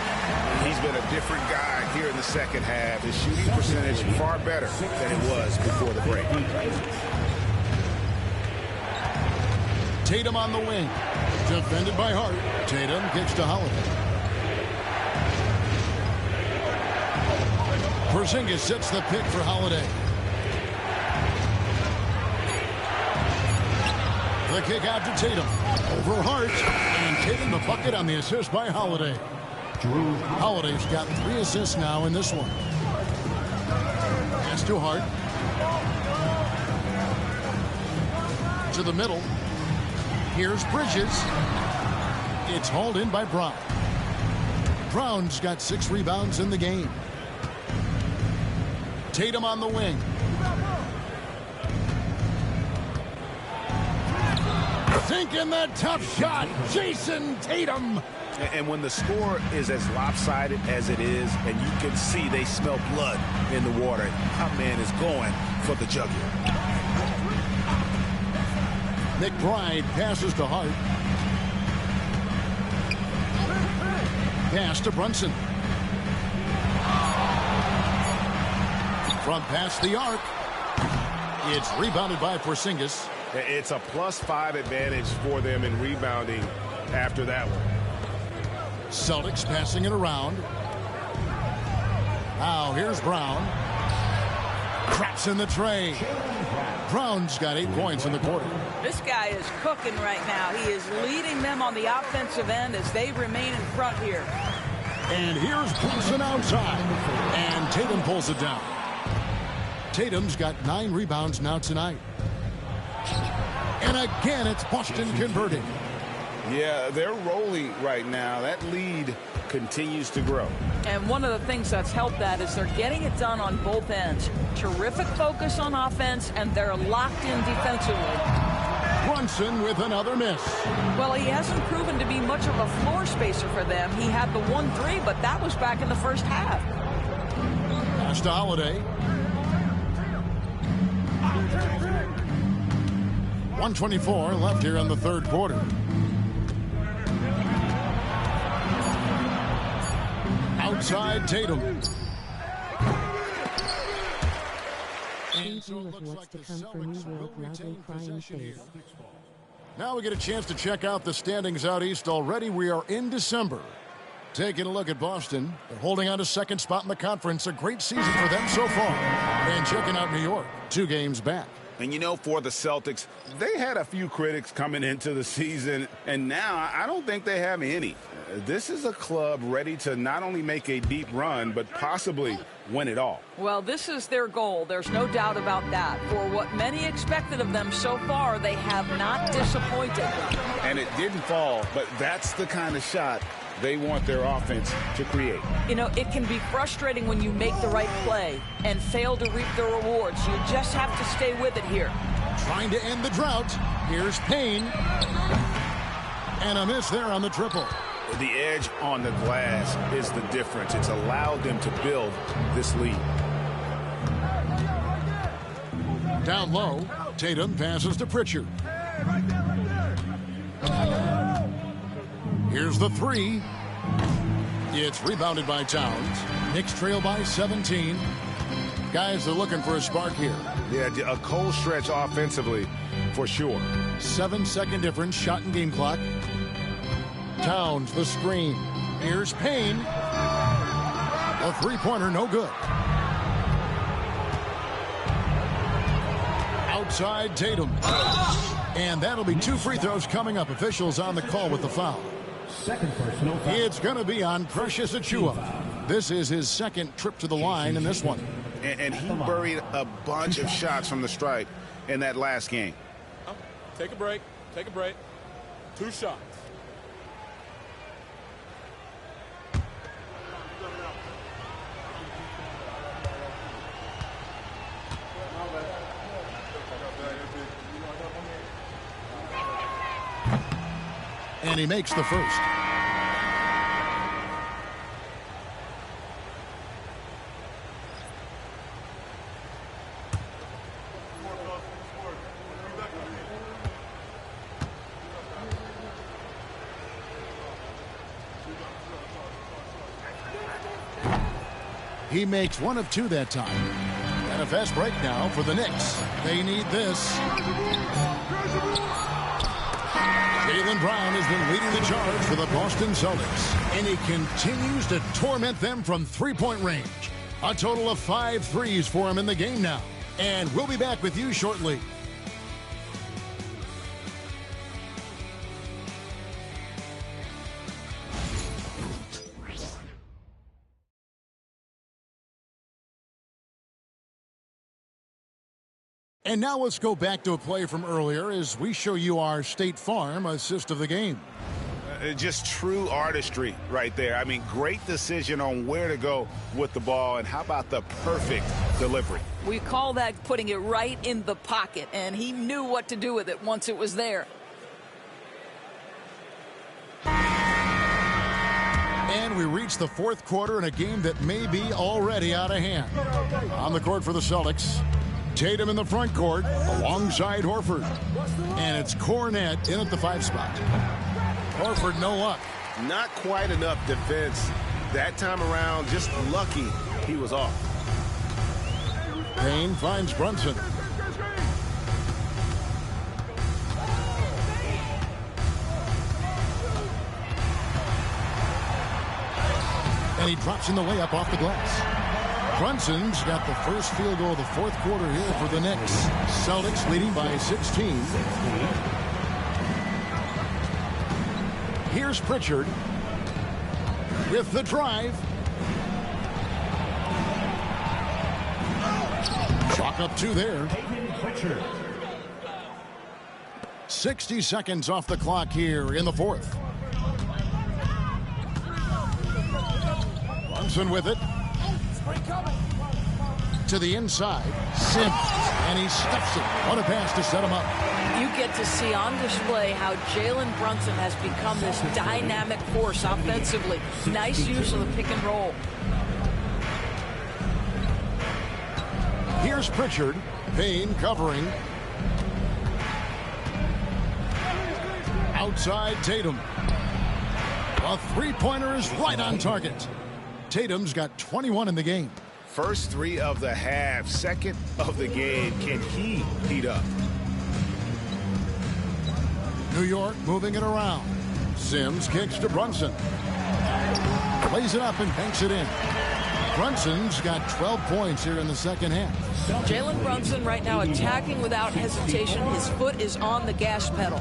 He's been a different guy here in the second half. His shooting percentage far better than it was before the break. Tatum on the wing. Defended by Hart. Tatum gets to Holiday. Porzingis sets the pick for Holiday. The kick out to Tatum. Over Hart. And Tatum the bucket on the assist by Holiday. Holiday's got 3 assists now in this one. Pass to Hart. To the middle. Here's Bridges. It's hauled in by Brown. Brown's got 6 rebounds in the game. Tatum on the wing. Sinking that tough shot. Jason Tatum. And when the score is as lopsided as it is, and you can see they smell blood in the water, our man is going for the jugular. McBride passes to Hart. Pass to Brunson. From past the arc. It's rebounded by Porzingis. It's a +5 advantage for them in rebounding after that one. Celtics passing it around. Now here's Brown. Craps in the tray. Brown's got 8 points in the quarter. This guy is cooking right now. He is leading them on the offensive end as they remain in front here. And here's Brunson outside. And Tatum pulls it down. Tatum's got 9 rebounds now tonight. And again, it's Boston converting. Yeah, they're rolling right now. That lead continues to grow. And one of the things that's helped that is they're getting it done on both ends. Terrific focus on offense, and they're locked in defensively. Brunson with another miss. Well, he hasn't proven to be much of a floor spacer for them. He had the 1-3, but that was back in the first half. Pass to Holiday. 1:24 left here in the third quarter. Outside Tatum. And so it looks like the Celtics will retain possession here. Now we get a chance to check out the standings out east already. We are in December. Taking a look at Boston. They're holding on to second spot in the conference. A great season for them so far. And checking out New York. 2 games back. And you know, for the Celtics, they had a few critics coming into the season, and now I don't think they have any. This is a club ready to not only make a deep run, but possibly win it all. Well, this is their goal. There's no doubt about that. For what many expected of them so far, they have not disappointed. And it didn't fall, but that's the kind of shot they want their offense to create. You know, it can be frustrating when you make the right play and fail to reap the rewards. You just have to stay with it here. Trying to end the drought. Here's Payne. And a miss there on the triple. The edge on the glass is the difference. It's allowed them to build this lead. Down low, Tatum passes to Pritchard. Here's the three. It's rebounded by Towns. Knicks trail by 17. Guys are looking for a spark here. Yeah, a cold stretch offensively for sure. 7-second difference, shot and game clock. Towns, the screen. Here's Payne. A three-pointer, no good. Outside Tatum. And that'll be 2 free throws coming up. Officials on the call with the foul. Second personal foul. It's going to be on Precious Achiuwa. This is his second trip to the line in this one. And he buried a bunch of shots from the stripe in that last game. Take a break. Take a break. 2 shots. And he makes the first. He makes 1 of 2 that time. And a fast break now for the Knicks. They need this. Jaylen Brown has been leading the charge for the Boston Celtics, and he continues to torment them from three-point range. A total of 5 threes for him in the game now. And we'll be back with you shortly. And now let's go back to a play from earlier as we show you our State Farm assist of the game. Just true artistry right there. I mean, great decision on where to go with the ball, and how about the perfect delivery? We call that putting it right in the pocket, and he knew what to do with it once it was there. And we reach the fourth quarter in a game that may be already out of hand. On the court for the Celtics, Tatum in the front court alongside Horford. And it's Cornette in at the 5 spot. Horford, no luck. Not quite enough defense that time around. Just lucky he was off. Payne finds Brunson. And he drops in the layup off the glass. Brunson's got the first field goal of the fourth quarter here for the Knicks. Celtics leading by 16. Here's Pritchard with the drive. Chalk up 2 there. 60 seconds off the clock here in the fourth. Brunson with it. To the inside, Sims, and he stuffs it. What a pass to set him up. You get to see on display how Jalen Brunson has become this dynamic force offensively. Nice use of the pick and roll. Here's Pritchard. Payne covering. Outside Tatum. A three-pointer is right on target. Tatum's got 21 in the game. First 3 of the half, second of the game. Can he heat up? New York moving it around. Sims kicks to Brunson. Plays it up and banks it in. Brunson's got 12 points here in the second half. Jalen Brunson right now attacking without hesitation. His foot is on the gas pedal.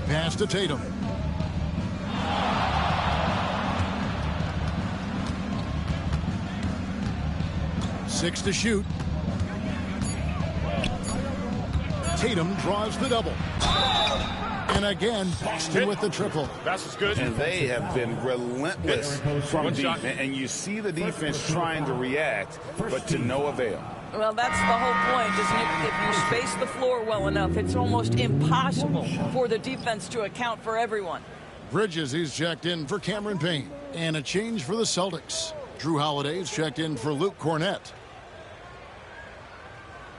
Pass to Tatum. Six to shoot. Tatum draws the double. And again, Boston with the triple. That's good. And they have been relentless from deep. And you see the defense trying to react, but to no avail. Well, that's the whole point, isn't it? If you space the floor well enough, it's almost impossible for the defense to account for everyone. Bridges is checked in for Cameron Payne. And a change for the Celtics. Drew Holiday's checked in for Luke Cornett.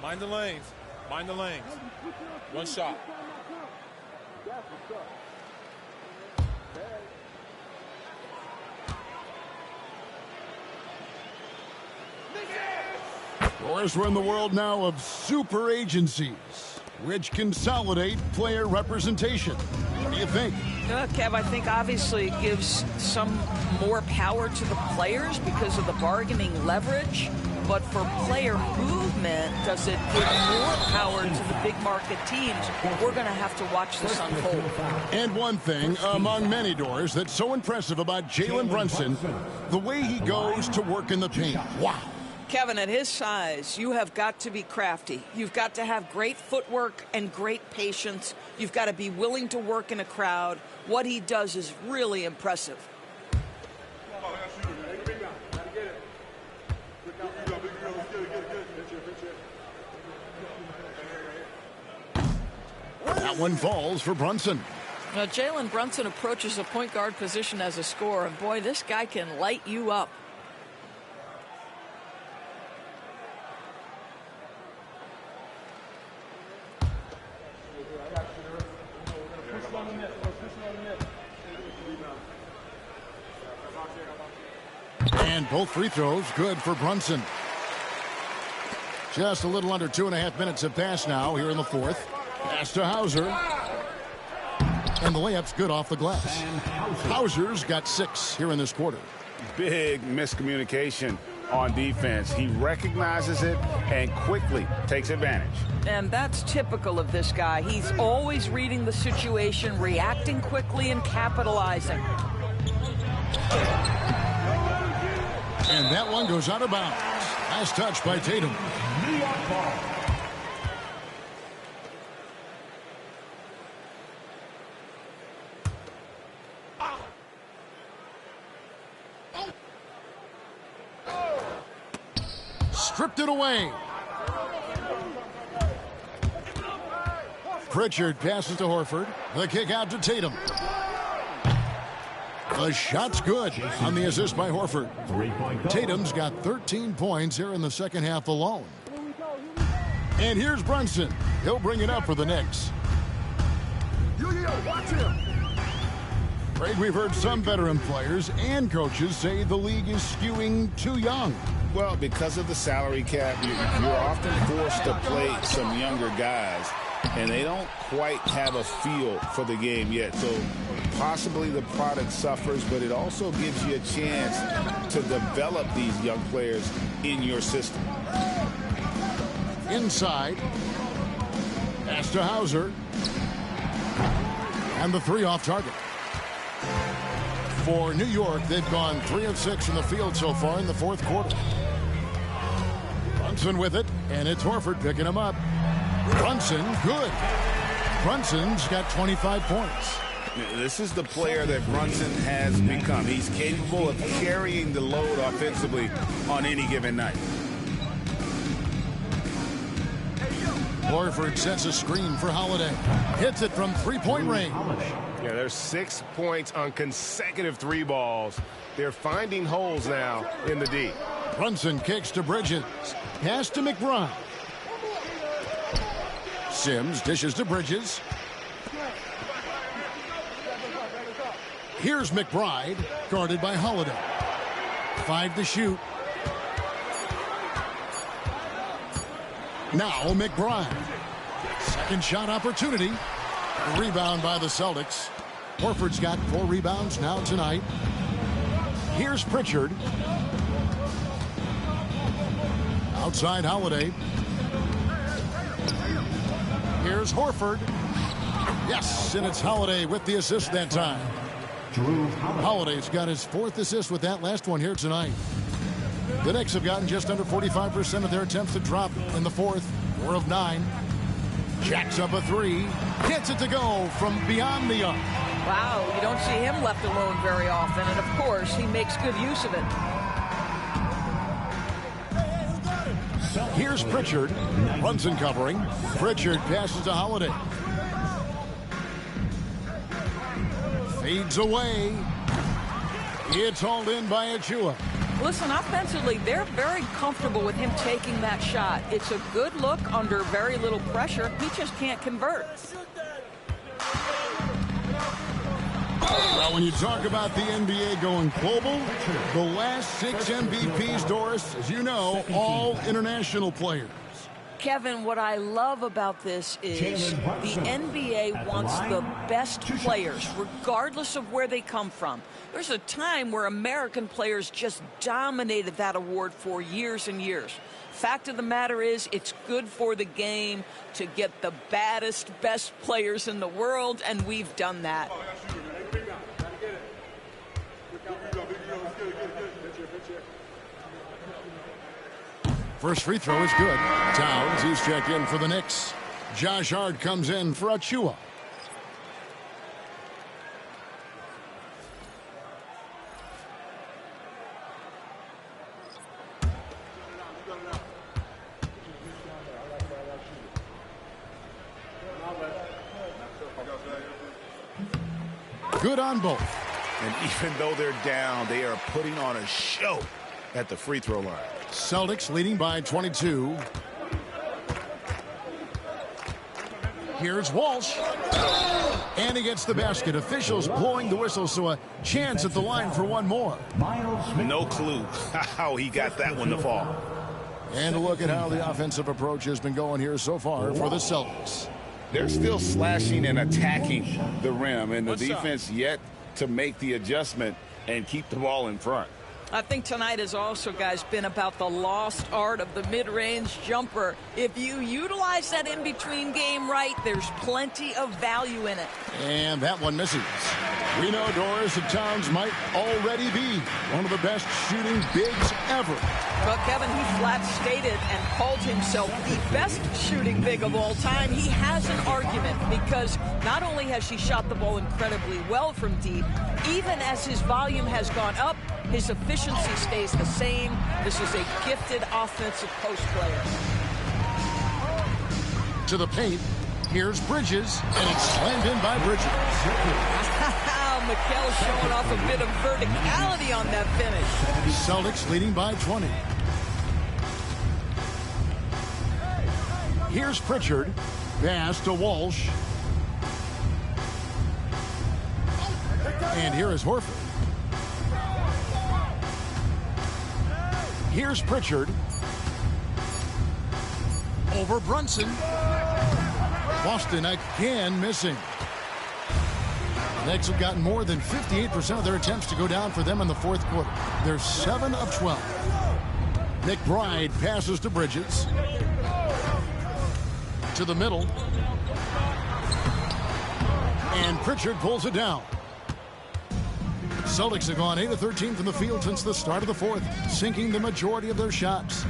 Mind the lanes. Mind the lanes. One shot. Of course, we're in the world now of super agencies, which consolidate player representation. What do you think? Kev, I think obviously it gives some more power to the players because of the bargaining leverage. But for player movement, does it give more power to the big market teams? We're going to have to watch this unfold. And one thing among many doors that's so impressive about Jalen Brunson, the way he goes to work in the paint. Wow. Kevin, at his size, you have got to be crafty. You've got to have great footwork and great patience. You've got to be willing to work in a crowd. What he does is really impressive. That one falls for Brunson. Now, Jalen Brunson approaches a point guard position as a scorer, and boy, this guy can light you up. And both free throws good for Brunson. Just a little under 2.5 minutes have passed now here in the fourth. Pass to Hauser. And the layup's good off the glass. Hauser's got 6 here in this quarter. Big miscommunication on defense. He recognizes it and quickly takes advantage. And that's typical of this guy. He's always reading the situation, reacting quickly, and capitalizing. And that one goes out of bounds. Nice touch by Tatum. Stripped it away. Pritchard passes to Horford. The kick out to Tatum. The shot's good on the assist by Horford. Tatum's got 13 points here in the second half alone. And here's Brunson. He'll bring it up for the Knicks. Watch him. Craig, we've heard some veteran players and coaches say the league is skewing too young. Well, because of the salary cap, you're often forced to play some younger guys, and they don't quite have a feel for the game yet. So possibly the product suffers, but it also gives you a chance to develop these young players in your system. Inside. Pass to Hauser. And the 3 off target. For New York, they've gone 3 of 6 in the field so far in the fourth quarter. Brunson with it, and it's Horford picking him up. Brunson, good. Brunson's got 25 points. This is the player that Brunson has become. He's capable of carrying the load offensively on any given night. Horford sets a screen for Holiday. Hits it from three-point range. Yeah, there's 6 points on consecutive 3 balls. They're finding holes now in the D. Brunson kicks to Bridges. Pass to McBride. Sims dishes to Bridges. Here's McBride, guarded by Holiday. 5 to shoot. Now McBride. Second shot opportunity. Rebound by the Celtics. Horford's got 4 rebounds now tonight. Here's Pritchard. Outside Holiday. Here's Horford. Yes, and it's Holiday with the assist that time. Holiday's got his 4th assist with that last one here tonight. The Knicks have gotten just under 45% of their attempts to drop in the fourth. 4 of 9. Jacks up a 3. Gets it to go from beyond the arc. Wow, you don't see him left alone very often, and of course, he makes good use of it. Here's Pritchard. Brunson covering. Pritchard passes to Holiday. Fades away. It's hauled in by Achua. Listen, offensively, they're very comfortable with him taking that shot. It's a good look under very little pressure. He just can't convert. Well, when you talk about the NBA going global, the last 6 MVPs, Doris, as you know, all international players. Kevin, what I love about this is the NBA wants the best players, regardless of where they come from. There's a time where American players just dominated that award for years and years. Fact of the matter is, it's good for the game to get the baddest, best players in the world, and we've done that. First free throw is good. Towns, he's checked in for the Knicks. Josh Hart comes in for Achua. Good on both. And even though they're down, they are putting on a show at the free throw line. Celtics leading by 22. Here's Walsh. And he gets the basket. Officials blowing the whistle, so a chance at the line for one more. No clue how he got that one to fall. And a look at how the offensive approach has been going here so far for the Celtics. They're still slashing and attacking the rim, and the defense yet to make the adjustment and keep the ball in front. I think tonight has also, guys, been about the lost art of the mid-range jumper. If you utilize that in-between game right, there's plenty of value in it. And that one misses. We know Doris that Towns might already be one of the best shooting bigs ever. Well, Kevin, he flat stated and called himself the best shooting big of all time. He has an argument because not only has she shot the ball incredibly well from deep, even as his volume has gone up, his efficiency stays the same. This is a gifted offensive post player. To the paint. Here's Bridges, and it's slammed in by Bridges. Mikal showing off a bit of verticality on that finish. Celtics leading by 20. Here's Pritchard. Pass to Walsh. And here is Horford. Here's Pritchard. Over Brunson. Boston again missing. The Knicks have gotten more than 58% of their attempts to go down for them in the fourth quarter. They're 7 of 12. McBride passes to Bridges. To the middle. And Pritchard pulls it down. Celtics have gone 8 of 13 from the field since the start of the fourth, sinking the majority of their shots.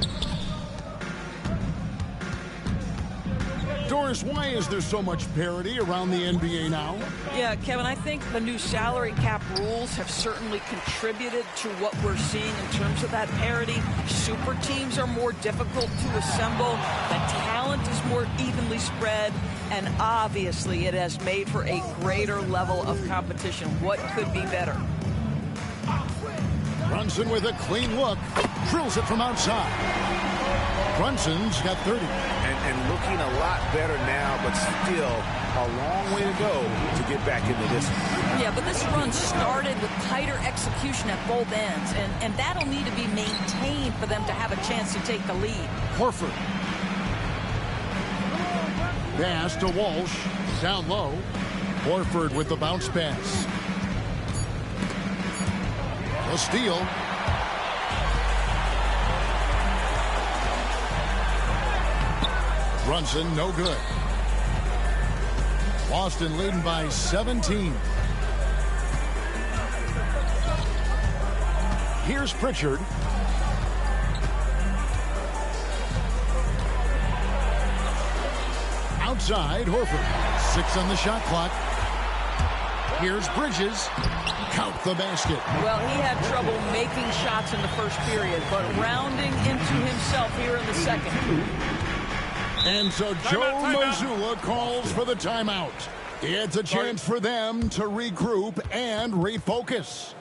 Doris, why is there so much parity around the NBA now? Yeah, Kevin, I think the new salary cap rules have certainly contributed to what we're seeing in terms of that parity. Super teams are more difficult to assemble. The talent is more evenly spread. And obviously, it has made for a greater level of competition. What could be better? Brunson with a clean look. Drills it from outside. Brunson's got 30. And looking a lot better now, but still a long way to go to get back into this one. Yeah, but this run started with tighter execution at both ends, and that'll need to be maintained for them to have a chance to take the lead. Horford. Pass to Walsh. Down low. Horford with the bounce pass. A steal. Brunson, no good. Boston leading by 17. Here's Pritchard. Outside, Horford. 6 on the shot clock. Here's Bridges. Count the basket. Well, he had trouble making shots in the first period, but rounding into himself here in the second. And so Joe Mazzulla calls for the timeout. It's a chance for them to regroup and refocus.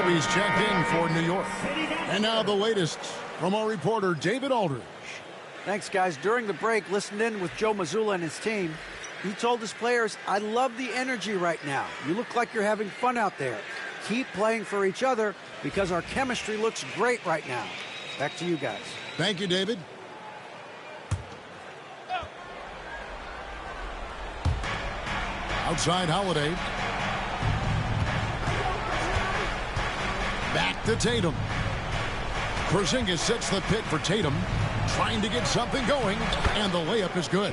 He's checked in for New York. And now the latest from our reporter, David Aldridge. Thanks, guys. During the break, listened in with Joe Mazzulla and his team. He told his players, I love the energy right now. You look like you're having fun out there. Keep playing for each other because our chemistry looks great right now. Back to you guys. Thank you, David. Outside Holiday. Back to Tatum. Porzingis sets the pick for Tatum. Trying to get something going, and the layup is good.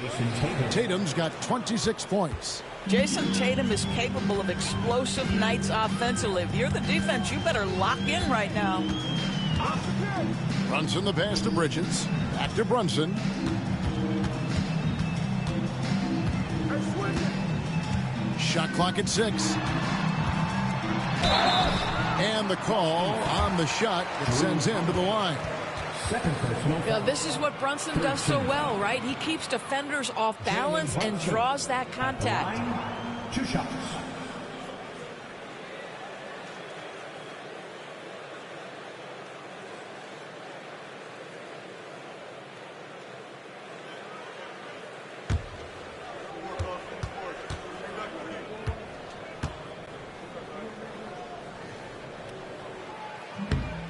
Tatum's got 26 points. Jason Tatum is capable of explosive nights offensively. If you're the defense, you better lock in right now. Brunson the pass to Bridges. Back to Brunson. Shot clock at 6. And the call on the shot that sends him to the line. This is what Brunson does so well, right? He keeps defenders off balance and draws that contact. 2 shots.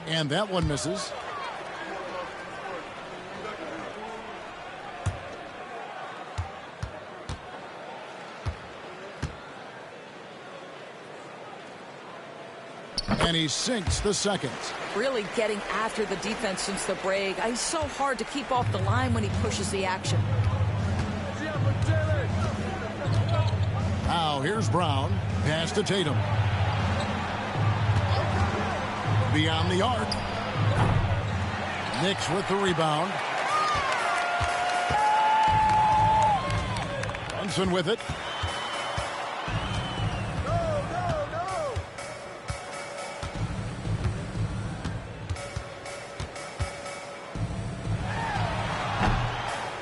And that one misses. And he sinks the second. Really getting after the defense since the break. He's so hard to keep off the line when he pushes the action. Now here's Brown. Pass to Tatum. Beyond the arc. Knicks with the rebound. Brunson with it.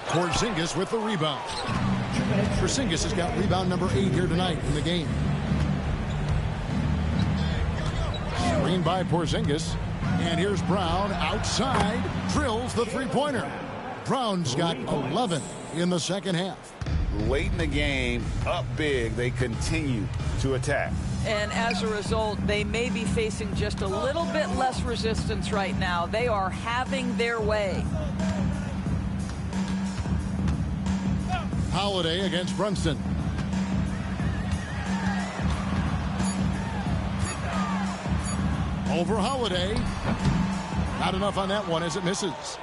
Porzingis with the rebound. Porzingis has got rebound number 8 here tonight in the game. Screen by Porzingis. And here's Brown outside. Drills the three-pointer. Brown's got 11 in the second half. Late in the game, up big, they continue to attack. And as a result, they may be facing just a little bit less resistance right now. They are having their way. Holiday against Brunson. Over Holiday. Not enough on that one as it misses.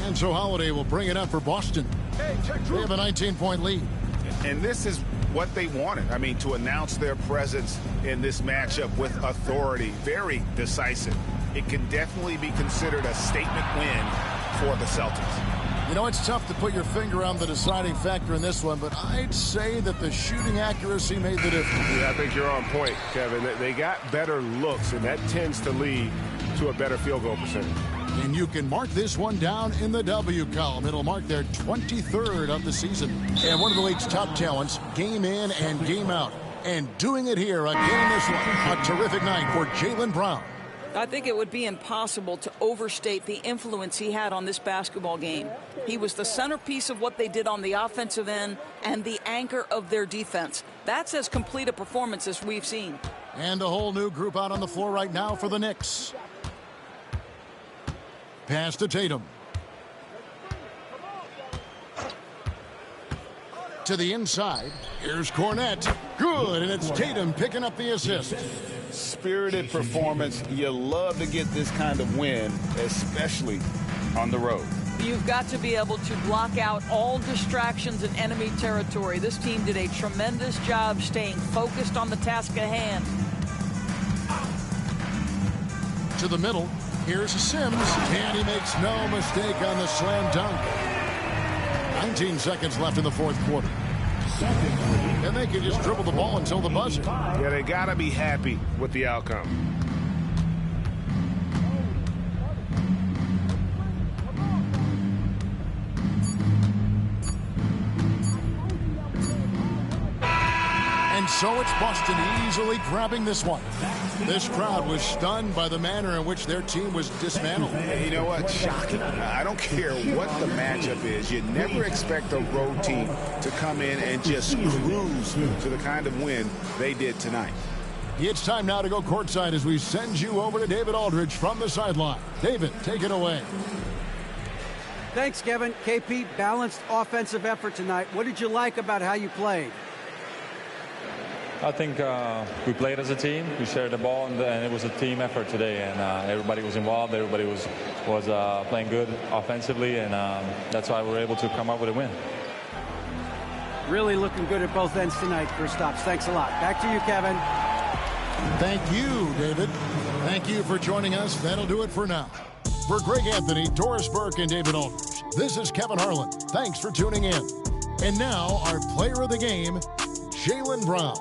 And so Holiday will bring it up for Boston. They have a 19-point lead. And this is what they wanted. I mean, to announce their presence in this matchup with authority. Very decisive. it can definitely be considered a statement win for the Celtics. You know, it's tough to put your finger on the deciding factor in this one, but I'd say that the shooting accuracy made the difference. Yeah, I think you're on point, Kevin. They got better looks, and that tends to lead to a better field goal percentage. And you can mark this one down in the W column. It'll mark their 23rd of the season. And one of the league's top talents, game in and game out. And doing it here again this one. A terrific night for Jaylen Brown. I think it would be impossible to overstate the influence he had on this basketball game. He was the centerpiece of what they did on the offensive end and the anchor of their defense. That's as complete a performance as we've seen. And a whole new group out on the floor right now for the Knicks. Pass to Tatum. To the inside. Here's Cornette. Good, and it's Tatum picking up the assist. Spirited performance. You love to get this kind of win, especially on the road. You've got to be able to block out all distractions in enemy territory. This team did a tremendous job staying focused on the task at hand. To the middle. Here's Sims, and he makes no mistake on the slam dunk. 19 seconds left in the fourth quarter. And they can just dribble the ball until the buzzer. Yeah, they got to be happy with the outcome. And so it's Boston easily grabbing this one. This crowd was stunned by the manner in which their team was dismantled. And you know what? Shocking. I don't care what the matchup is. You never expect a road team to come in and just cruise to the kind of win they did tonight. It's time now to go courtside as we send you over to David Aldridge from the sideline. David, take it away. Thanks, Kevin. KP, balanced offensive effort tonight. What did you like about how you played? I think we played as a team. We shared the ball, and it was a team effort today. And everybody was involved. Everybody was playing good offensively, and that's why we were able to come up with a win. Really looking good at both ends tonight, Kristaps. Thanks a lot. Back to you, Kevin. Thank you, David. Thank you for joining us. That'll do it for now. For Greg Anthony, Doris Burke, and David Aldridge, this is Kevin Harlan. Thanks for tuning in. And now, our player of the game, Jaylen Brown.